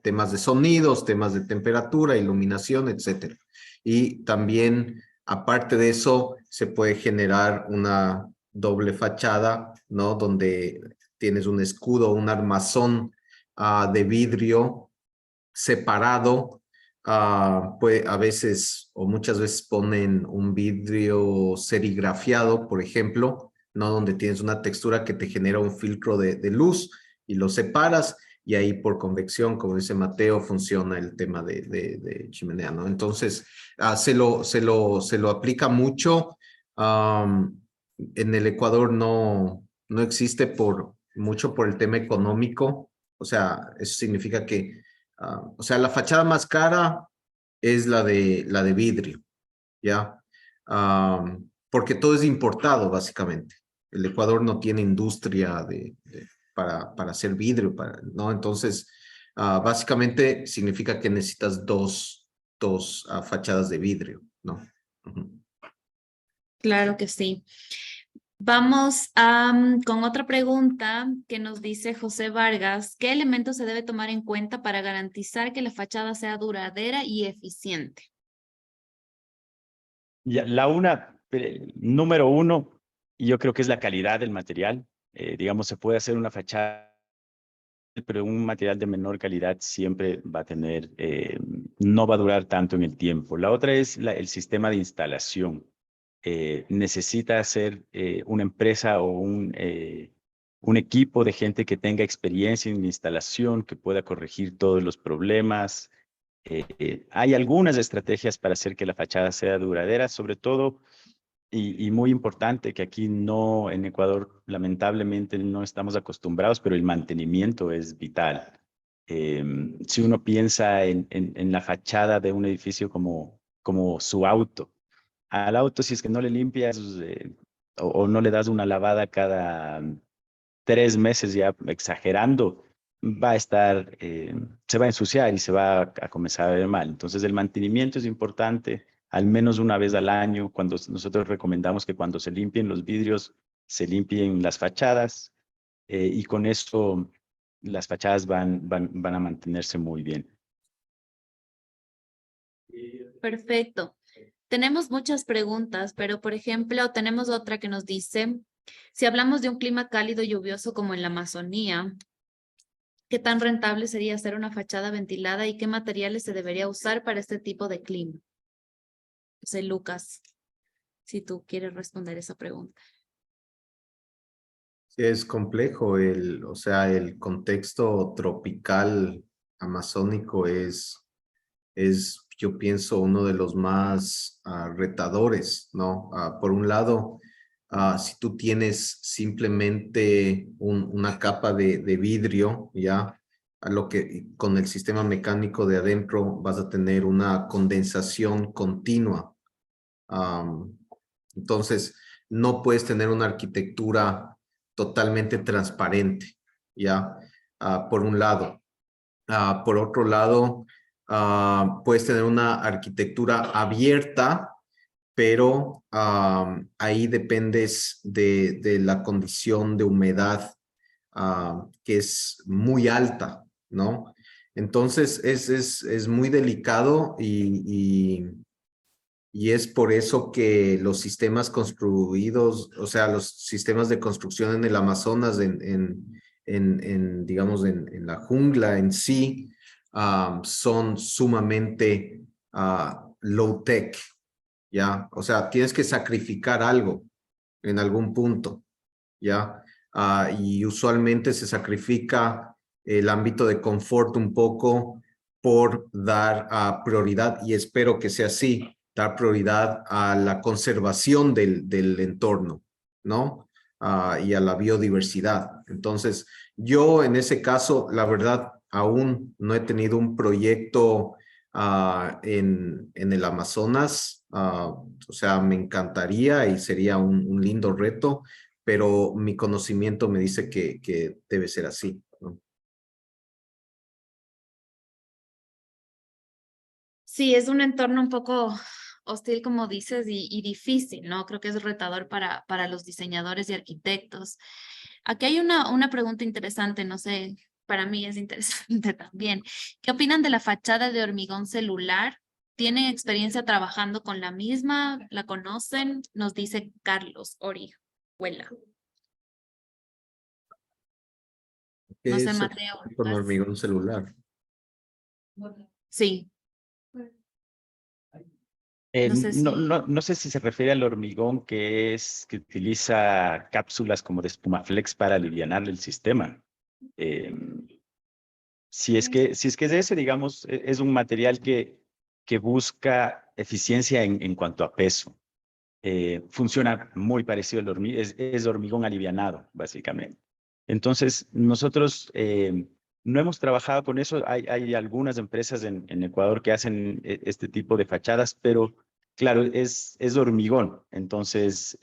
[SPEAKER 2] temas de sonidos, temas de temperatura, iluminación, etcétera. Y también, aparte de eso, se puede generar una doble fachada, ¿no? Donde tienes un escudo, un armazón de vidrio separado. A veces o muchas veces ponen un vidrio serigrafiado, por ejemplo, ¿no? Donde tienes una textura que te genera un filtro de luz y lo separas y ahí por convección, como dice Mateo, funciona el tema de chimenea, ¿no? Entonces, se lo aplica mucho. En el Ecuador no existe mucho por el tema económico. O sea, eso significa que, o sea, la fachada más cara es la de vidrio, ¿ya? Porque todo es importado, básicamente. El Ecuador no tiene industria para hacer vidrio, ¿no? Entonces, básicamente significa que necesitas dos fachadas de vidrio, ¿no? Ujú.
[SPEAKER 1] Claro que sí. Vamos con otra pregunta que nos dice José Vargas. ¿Qué elementos se debe tomar en cuenta para garantizar que la fachada sea duradera y eficiente?
[SPEAKER 3] Ya, número uno, yo creo que es la calidad del material. Digamos, se puede hacer una fachada, pero un material de menor calidad siempre va a tener, no va a durar tanto en el tiempo. La otra es el sistema de instalación. Necesita ser una empresa o un equipo de gente que tenga experiencia en instalación, que pueda corregir todos los problemas. Hay algunas estrategias para hacer que la fachada sea duradera, sobre todo y muy importante que aquí no, en Ecuador, lamentablemente no estamos acostumbrados, pero el mantenimiento es vital. Si uno piensa en la fachada de un edificio como su auto, al auto si es que no le limpias o no le das una lavada cada 3 meses, ya exagerando, va a estar, se va a ensuciar y se va a comenzar a ver mal. Entonces el mantenimiento es importante, al menos una vez al año, cuando nosotros recomendamos que cuando se limpien los vidrios, se limpien las fachadas y con eso las fachadas van a mantenerse muy bien.
[SPEAKER 1] Perfecto. Tenemos muchas preguntas, pero por ejemplo, tenemos otra que nos dice, si hablamos de un clima cálido y lluvioso como en la Amazonía, ¿qué tan rentable sería hacer una fachada ventilada y qué materiales se debería usar para este tipo de clima? No sé, Lucas, si tú quieres responder esa pregunta.
[SPEAKER 2] Sí, es complejo, o sea, el contexto tropical amazónico yo pienso, uno de los más retadores, ¿no? Por un lado, si tú tienes simplemente una capa de vidrio, ya, con el sistema mecánico de adentro vas a tener una condensación continua. Entonces, no puedes tener una arquitectura totalmente transparente, ¿ya? Por un lado. Por otro lado, puedes tener una arquitectura abierta, pero ahí dependes de la condición de humedad que es muy alta, ¿no? Entonces, es muy delicado y es por eso que los sistemas construidos, o sea, los sistemas de construcción en el Amazonas, digamos, en la jungla en sí, son sumamente low tech, ¿ya? O sea, tienes que sacrificar algo en algún punto, ¿ya? Y usualmente se sacrifica el ámbito de confort un poco por dar prioridad, y espero que sea así, dar prioridad a la conservación del entorno, ¿no? Y a la biodiversidad. Entonces, yo en ese caso, la verdad, aún no he tenido un proyecto en el Amazonas. O sea, me encantaría y sería un lindo reto, pero mi conocimiento me dice que debe ser así, ¿no?
[SPEAKER 1] Sí, es un entorno un poco hostil, como dices, y difícil, ¿no? Creo que es retador para los diseñadores y arquitectos. Aquí hay una pregunta interesante, no sé, para mí es interesante también. ¿Qué opinan de la fachada de hormigón celular? ¿Tienen experiencia trabajando con la misma? ¿La conocen? Nos dice Carlos Orihuela. No
[SPEAKER 2] ¿Qué
[SPEAKER 1] sé,
[SPEAKER 2] es
[SPEAKER 1] Mateo,
[SPEAKER 2] con
[SPEAKER 1] Lucas.
[SPEAKER 2] hormigón celular?
[SPEAKER 1] Sí. No sé si...
[SPEAKER 3] No sé si se refiere al hormigón que utiliza cápsulas como de Espumaflex para alivianar el sistema. Eh, si es que es ese, digamos, es un material que busca eficiencia en cuanto a peso. Funciona muy parecido al hormigón, es hormigón alivianado, básicamente. Entonces, nosotros no hemos trabajado con eso. Hay algunas empresas en Ecuador que hacen este tipo de fachadas, pero claro, es hormigón. Entonces,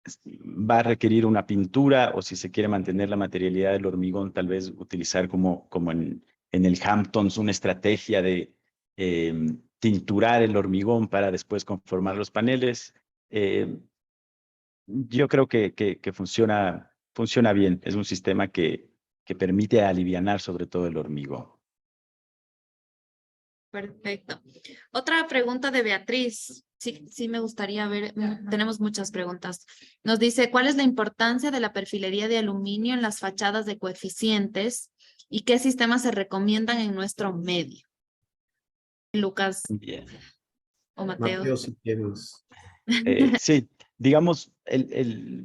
[SPEAKER 3] va a requerir una pintura o si se quiere mantener la materialidad del hormigón, tal vez utilizar como en el Hamptons una estrategia de tinturar el hormigón para después conformar los paneles. Eh, yo creo que funciona bien. Es un sistema que permite alivianar sobre todo el hormigón.
[SPEAKER 1] Perfecto. Otra pregunta de Beatriz. Sí, me gustaría ver. Tenemos muchas preguntas. Nos dice, ¿cuál es la importancia de la perfilería de aluminio en las fachadas de coeficientes y qué sistemas se recomiendan en nuestro medio? Lucas
[SPEAKER 3] Bien.
[SPEAKER 1] o Mateo.
[SPEAKER 2] Mateo, si quieres.
[SPEAKER 3] Sí, digamos,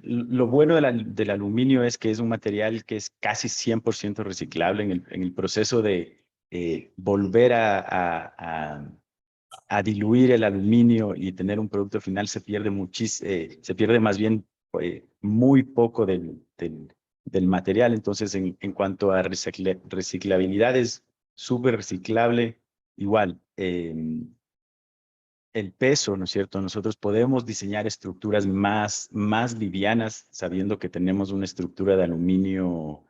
[SPEAKER 3] lo bueno del aluminio es que es un material que es casi 100% reciclable en el proceso de volver a diluir el aluminio y tener un producto final se pierde se pierde más bien muy poco del material. Entonces, en cuanto a reciclabilidad, es súper reciclable. Igual, el peso, ¿no es cierto? Nosotros podemos diseñar estructuras más livianas sabiendo que tenemos una estructura de aluminio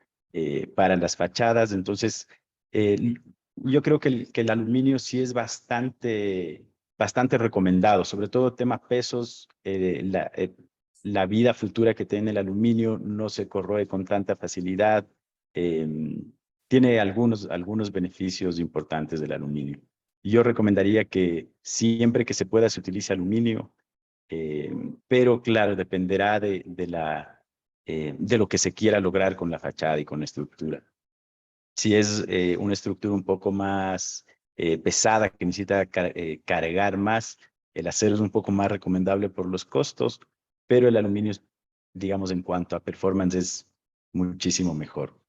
[SPEAKER 3] para las fachadas. Entonces, eh, yo creo que el aluminio sí es bastante recomendado, sobre todo tema pesos, la vida futura que tiene el aluminio no se corroe con tanta facilidad. eh, Tiene algunos beneficios importantes del aluminio. Yo recomendaría que siempre que se pueda se utilice aluminio, pero claro, dependerá de lo que se quiera lograr con la fachada y con la estructura. Si es una estructura un poco más pesada, que necesita cargar más, el acero es un poco más recomendable por los costos, pero el aluminio, digamos, en cuanto a performance, es muchísimo mejor.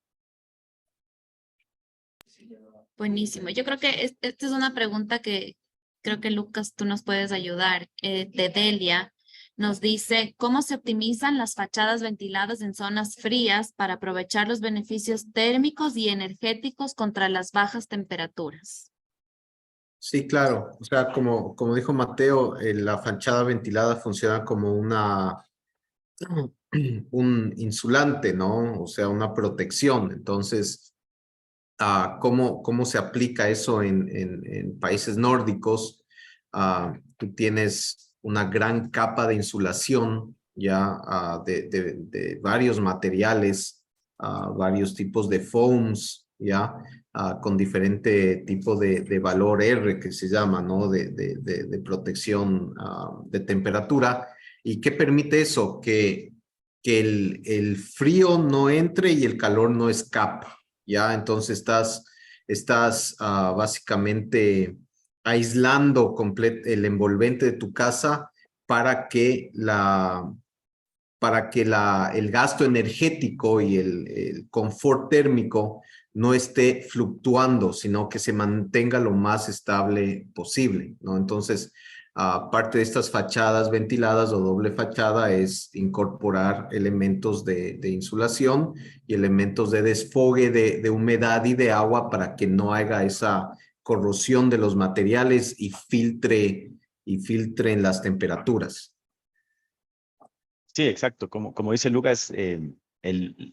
[SPEAKER 1] Buenísimo. Yo creo que esta es una pregunta que creo que Lucas, tú nos puedes ayudar. De Delia nos dice, ¿cómo se optimizan las fachadas ventiladas en zonas frías para aprovechar los beneficios térmicos y energéticos contra las bajas temperaturas?
[SPEAKER 2] Sí, claro. O sea, como dijo Mateo, la fachada ventilada funciona como un insulante, ¿no? O sea, una protección. Entonces, ¿cómo se aplica eso en países nórdicos? Tú tienes una gran capa de insulación ya de varios materiales, varios tipos de foams, ya con diferente tipo de valor R que se llama, ¿no? De protección de temperatura. ¿Y qué permite eso? Que el frío no entre y el calor no escapa. ¿Ya? Entonces estás básicamente aislando el envolvente de tu casa para que el gasto energético y el confort térmico no esté fluctuando, sino que se mantenga lo más estable posible, ¿no? Entonces, parte de estas fachadas ventiladas o doble fachada es incorporar elementos de insulación y elementos de desfogue de humedad y de agua para que no haga esa corrosión de los materiales y filtren las temperaturas.
[SPEAKER 3] Sí, exacto. Como dice Lucas,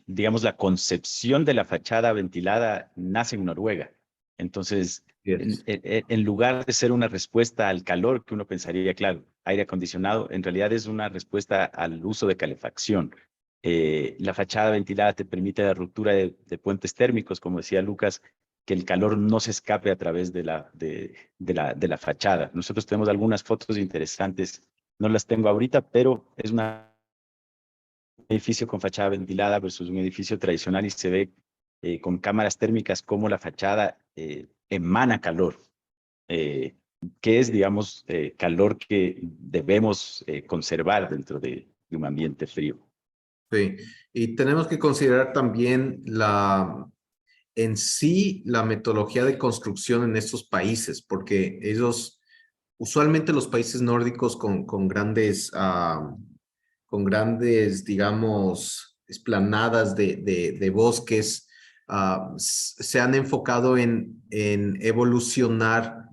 [SPEAKER 3] digamos, la concepción de la fachada ventilada nace en Noruega. Entonces,
[SPEAKER 2] Yes.
[SPEAKER 3] en lugar de ser una respuesta al calor, que uno pensaría, claro, aire acondicionado, en realidad es una respuesta al uso de calefacción. La fachada ventilada te permite la ruptura de puentes térmicos, como decía Lucas, que el calor no se escape a través de la fachada. Nosotros tenemos algunas fotos interesantes, no las tengo ahorita, pero es un edificio con fachada ventilada versus un edificio tradicional y se ve con cámaras térmicas cómo la fachada emana calor. que es, digamos, calor que debemos conservar dentro de un ambiente frío.
[SPEAKER 2] Sí, y tenemos que considerar también en sí la metodología de construcción en estos países, porque ellos, usualmente los países nórdicos con grandes, digamos, esplanadas de bosques, se han enfocado en evolucionar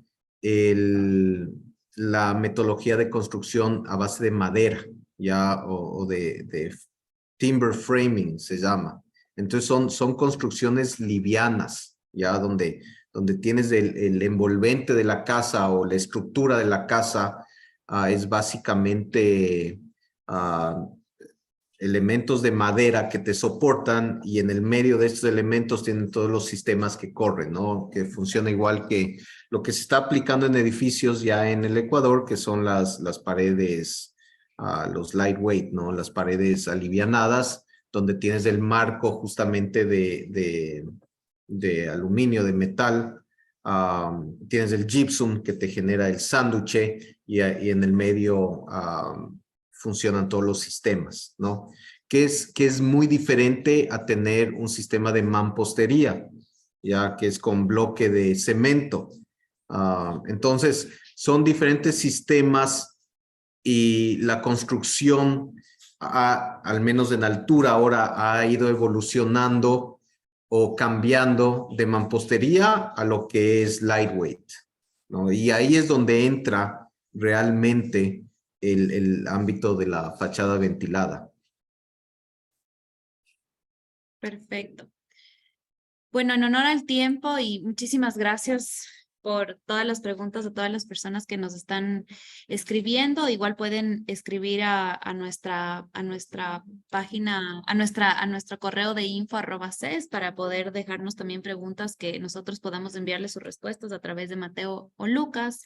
[SPEAKER 2] la metodología de construcción a base de madera, ya, o de timber framing se llama. Entonces son construcciones livianas, ya, donde tienes el envolvente de la casa o la estructura de la casa, es básicamente elementos de madera que te soportan, y en el medio de estos elementos tienen todos los sistemas que corren, ¿no? Que funciona igual que lo que se está aplicando en edificios ya en el Ecuador, que son las paredes, los lightweight, ¿no? Las paredes alivianadas, donde tienes el marco justamente de aluminio, de metal. Tienes el gypsum que te genera el sándwich, y en el medio funcionan todos los sistemas, ¿no? Que es muy diferente a tener un sistema de mampostería, ya que es con bloque de cemento. Entonces, son diferentes sistemas, y la construcción, al menos en altura, ahora ha ido evolucionando o cambiando de mampostería a lo que es lightweight, ¿no? Y ahí es donde entra realmente el ámbito de la fachada ventilada.
[SPEAKER 1] Perfecto. Bueno, en honor al tiempo y muchísimas gracias por todas las preguntas de todas las personas que nos están escribiendo. Igual pueden escribir a nuestra página, a nuestro correo de info@ces para poder dejarnos también preguntas que nosotros podamos enviarles sus respuestas a través de Mateo o Lucas.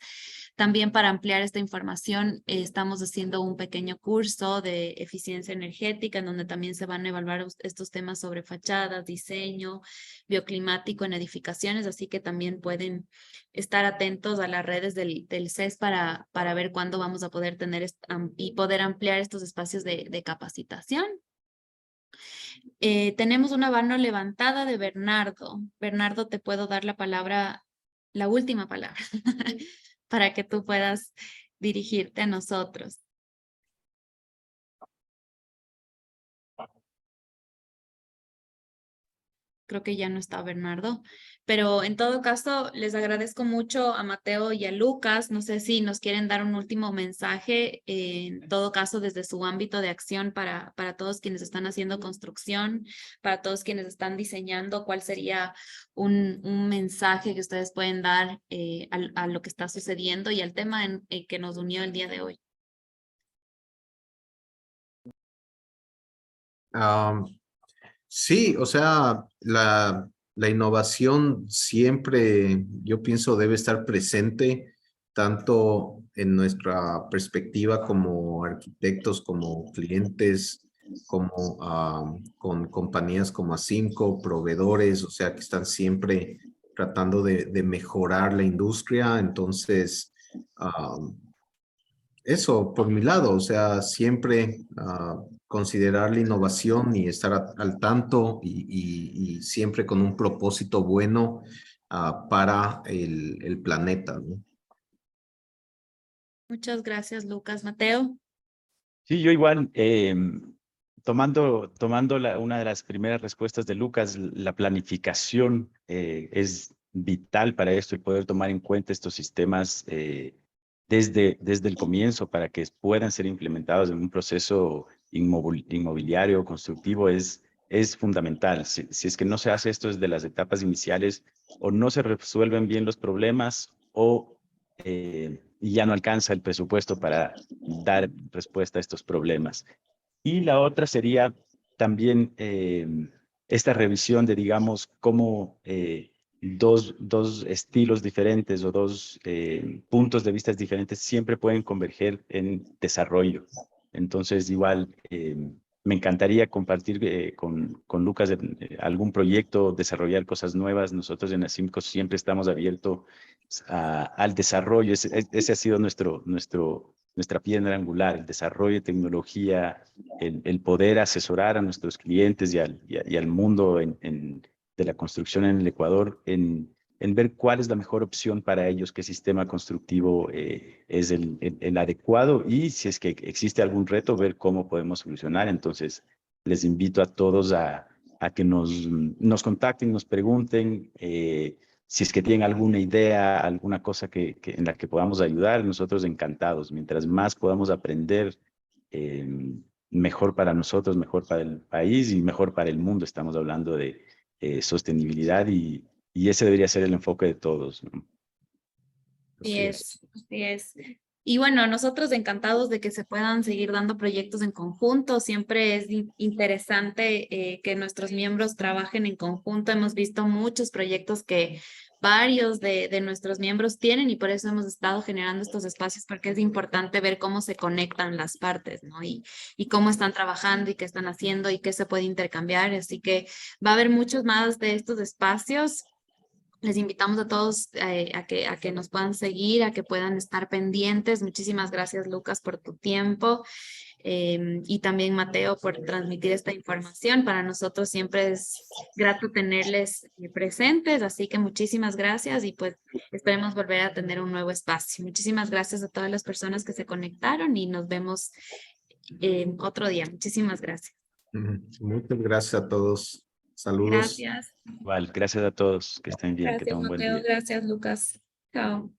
[SPEAKER 1] También para ampliar esta información, estamos haciendo un pequeño curso de eficiencia energética en donde también se van a evaluar estos temas sobre fachadas, diseño, bioclimático en edificaciones, así que también pueden estar atentos a las redes del CES para ver cuándo vamos a poder tener y poder ampliar estos espacios de capacitación. Tenemos una mano levantada de Bernardo. Bernardo, te puedo dar la palabra, la última palabra, para que tú puedas dirigirte a nosotros. Creo que ya no está Bernardo, pero en todo caso les agradezco mucho a Mateo y a Lucas. No sé si nos quieren dar un último mensaje, en todo caso desde su ámbito de acción para todos quienes están haciendo construcción, para todos quienes están diseñando. ¿Cuál sería un mensaje que ustedes pueden dar a lo que está sucediendo y al tema que nos unió el día de hoy?
[SPEAKER 2] Sí, o sea, la innovación siempre, yo pienso, debe estar presente tanto en nuestra perspectiva como arquitectos, como clientes, como con compañías como A5, proveedores, o sea, que están siempre tratando de mejorar la industria. Entonces, eso por mi lado, o sea, siempre considerar la innovación y estar al tanto, y siempre con un propósito bueno para el planeta, ¿no?
[SPEAKER 1] Muchas gracias, Lucas. Mateo.
[SPEAKER 3] Sí, yo igual, tomando una de las primeras respuestas de Lucas, la planificación es vital para esto y poder tomar en cuenta estos sistemas desde el comienzo para que puedan ser implementados en un proceso inmobiliario, constructivo, es fundamental. Si es que no se hace esto desde las etapas iniciales, o no se resuelven bien los problemas, o y ya no alcanza el presupuesto para dar respuesta a estos problemas. Y la otra sería también esta revisión de, digamos, cómo dos estilos diferentes o dos puntos de vista diferentes siempre pueden converger en desarrollo. Entonces, igual, me encantaría compartir con Lucas algún proyecto, desarrollar cosas nuevas. Nosotros en ASIMCO siempre estamos abiertos al desarrollo. Ese ha sido nuestra piedra angular, el desarrollo de tecnología, el poder asesorar a nuestros clientes y al mundo de la construcción en el Ecuador en ver cuál es la mejor opción para ellos, qué sistema constructivo es el adecuado y si es que existe algún reto, ver cómo podemos solucionar. Entonces, les invito a todos a que nos contacten, nos pregunten si es que tienen alguna idea, alguna cosa en la que podamos ayudar. Nosotros encantados. Mientras más podamos aprender, mejor para nosotros, mejor para el país y mejor para el mundo. Estamos hablando de sostenibilidad y ese debería ser el enfoque de todos, ¿no?
[SPEAKER 1] Así es. Y bueno, nosotros encantados de que se puedan seguir dando proyectos en conjunto. Siempre es interesante que nuestros miembros trabajen en conjunto. Hemos visto muchos proyectos que varios de nuestros miembros tienen y por eso hemos estado generando estos espacios porque es importante ver cómo se conectan las partes, ¿no? Y cómo están trabajando y qué están haciendo y qué se puede intercambiar. Así que va a haber muchos más de estos espacios. Les invitamos a todos a que nos puedan seguir, a que puedan estar pendientes. Muchísimas gracias, Lucas, por tu tiempo y también Mateo por transmitir esta información. Para nosotros siempre es grato tenerles presentes, así que muchísimas gracias y pues esperemos volver a tener un nuevo espacio. Muchísimas gracias a todas las personas que se conectaron y nos vemos otro día. Muchísimas gracias.
[SPEAKER 2] Muchas gracias a todos. Saludos.
[SPEAKER 1] Gracias.
[SPEAKER 3] Igual, gracias a todos, que estén bien, que
[SPEAKER 1] Gracias,
[SPEAKER 3] tengan un buen
[SPEAKER 1] Mateo.
[SPEAKER 3] día.
[SPEAKER 1] Gracias, Lucas. Chao.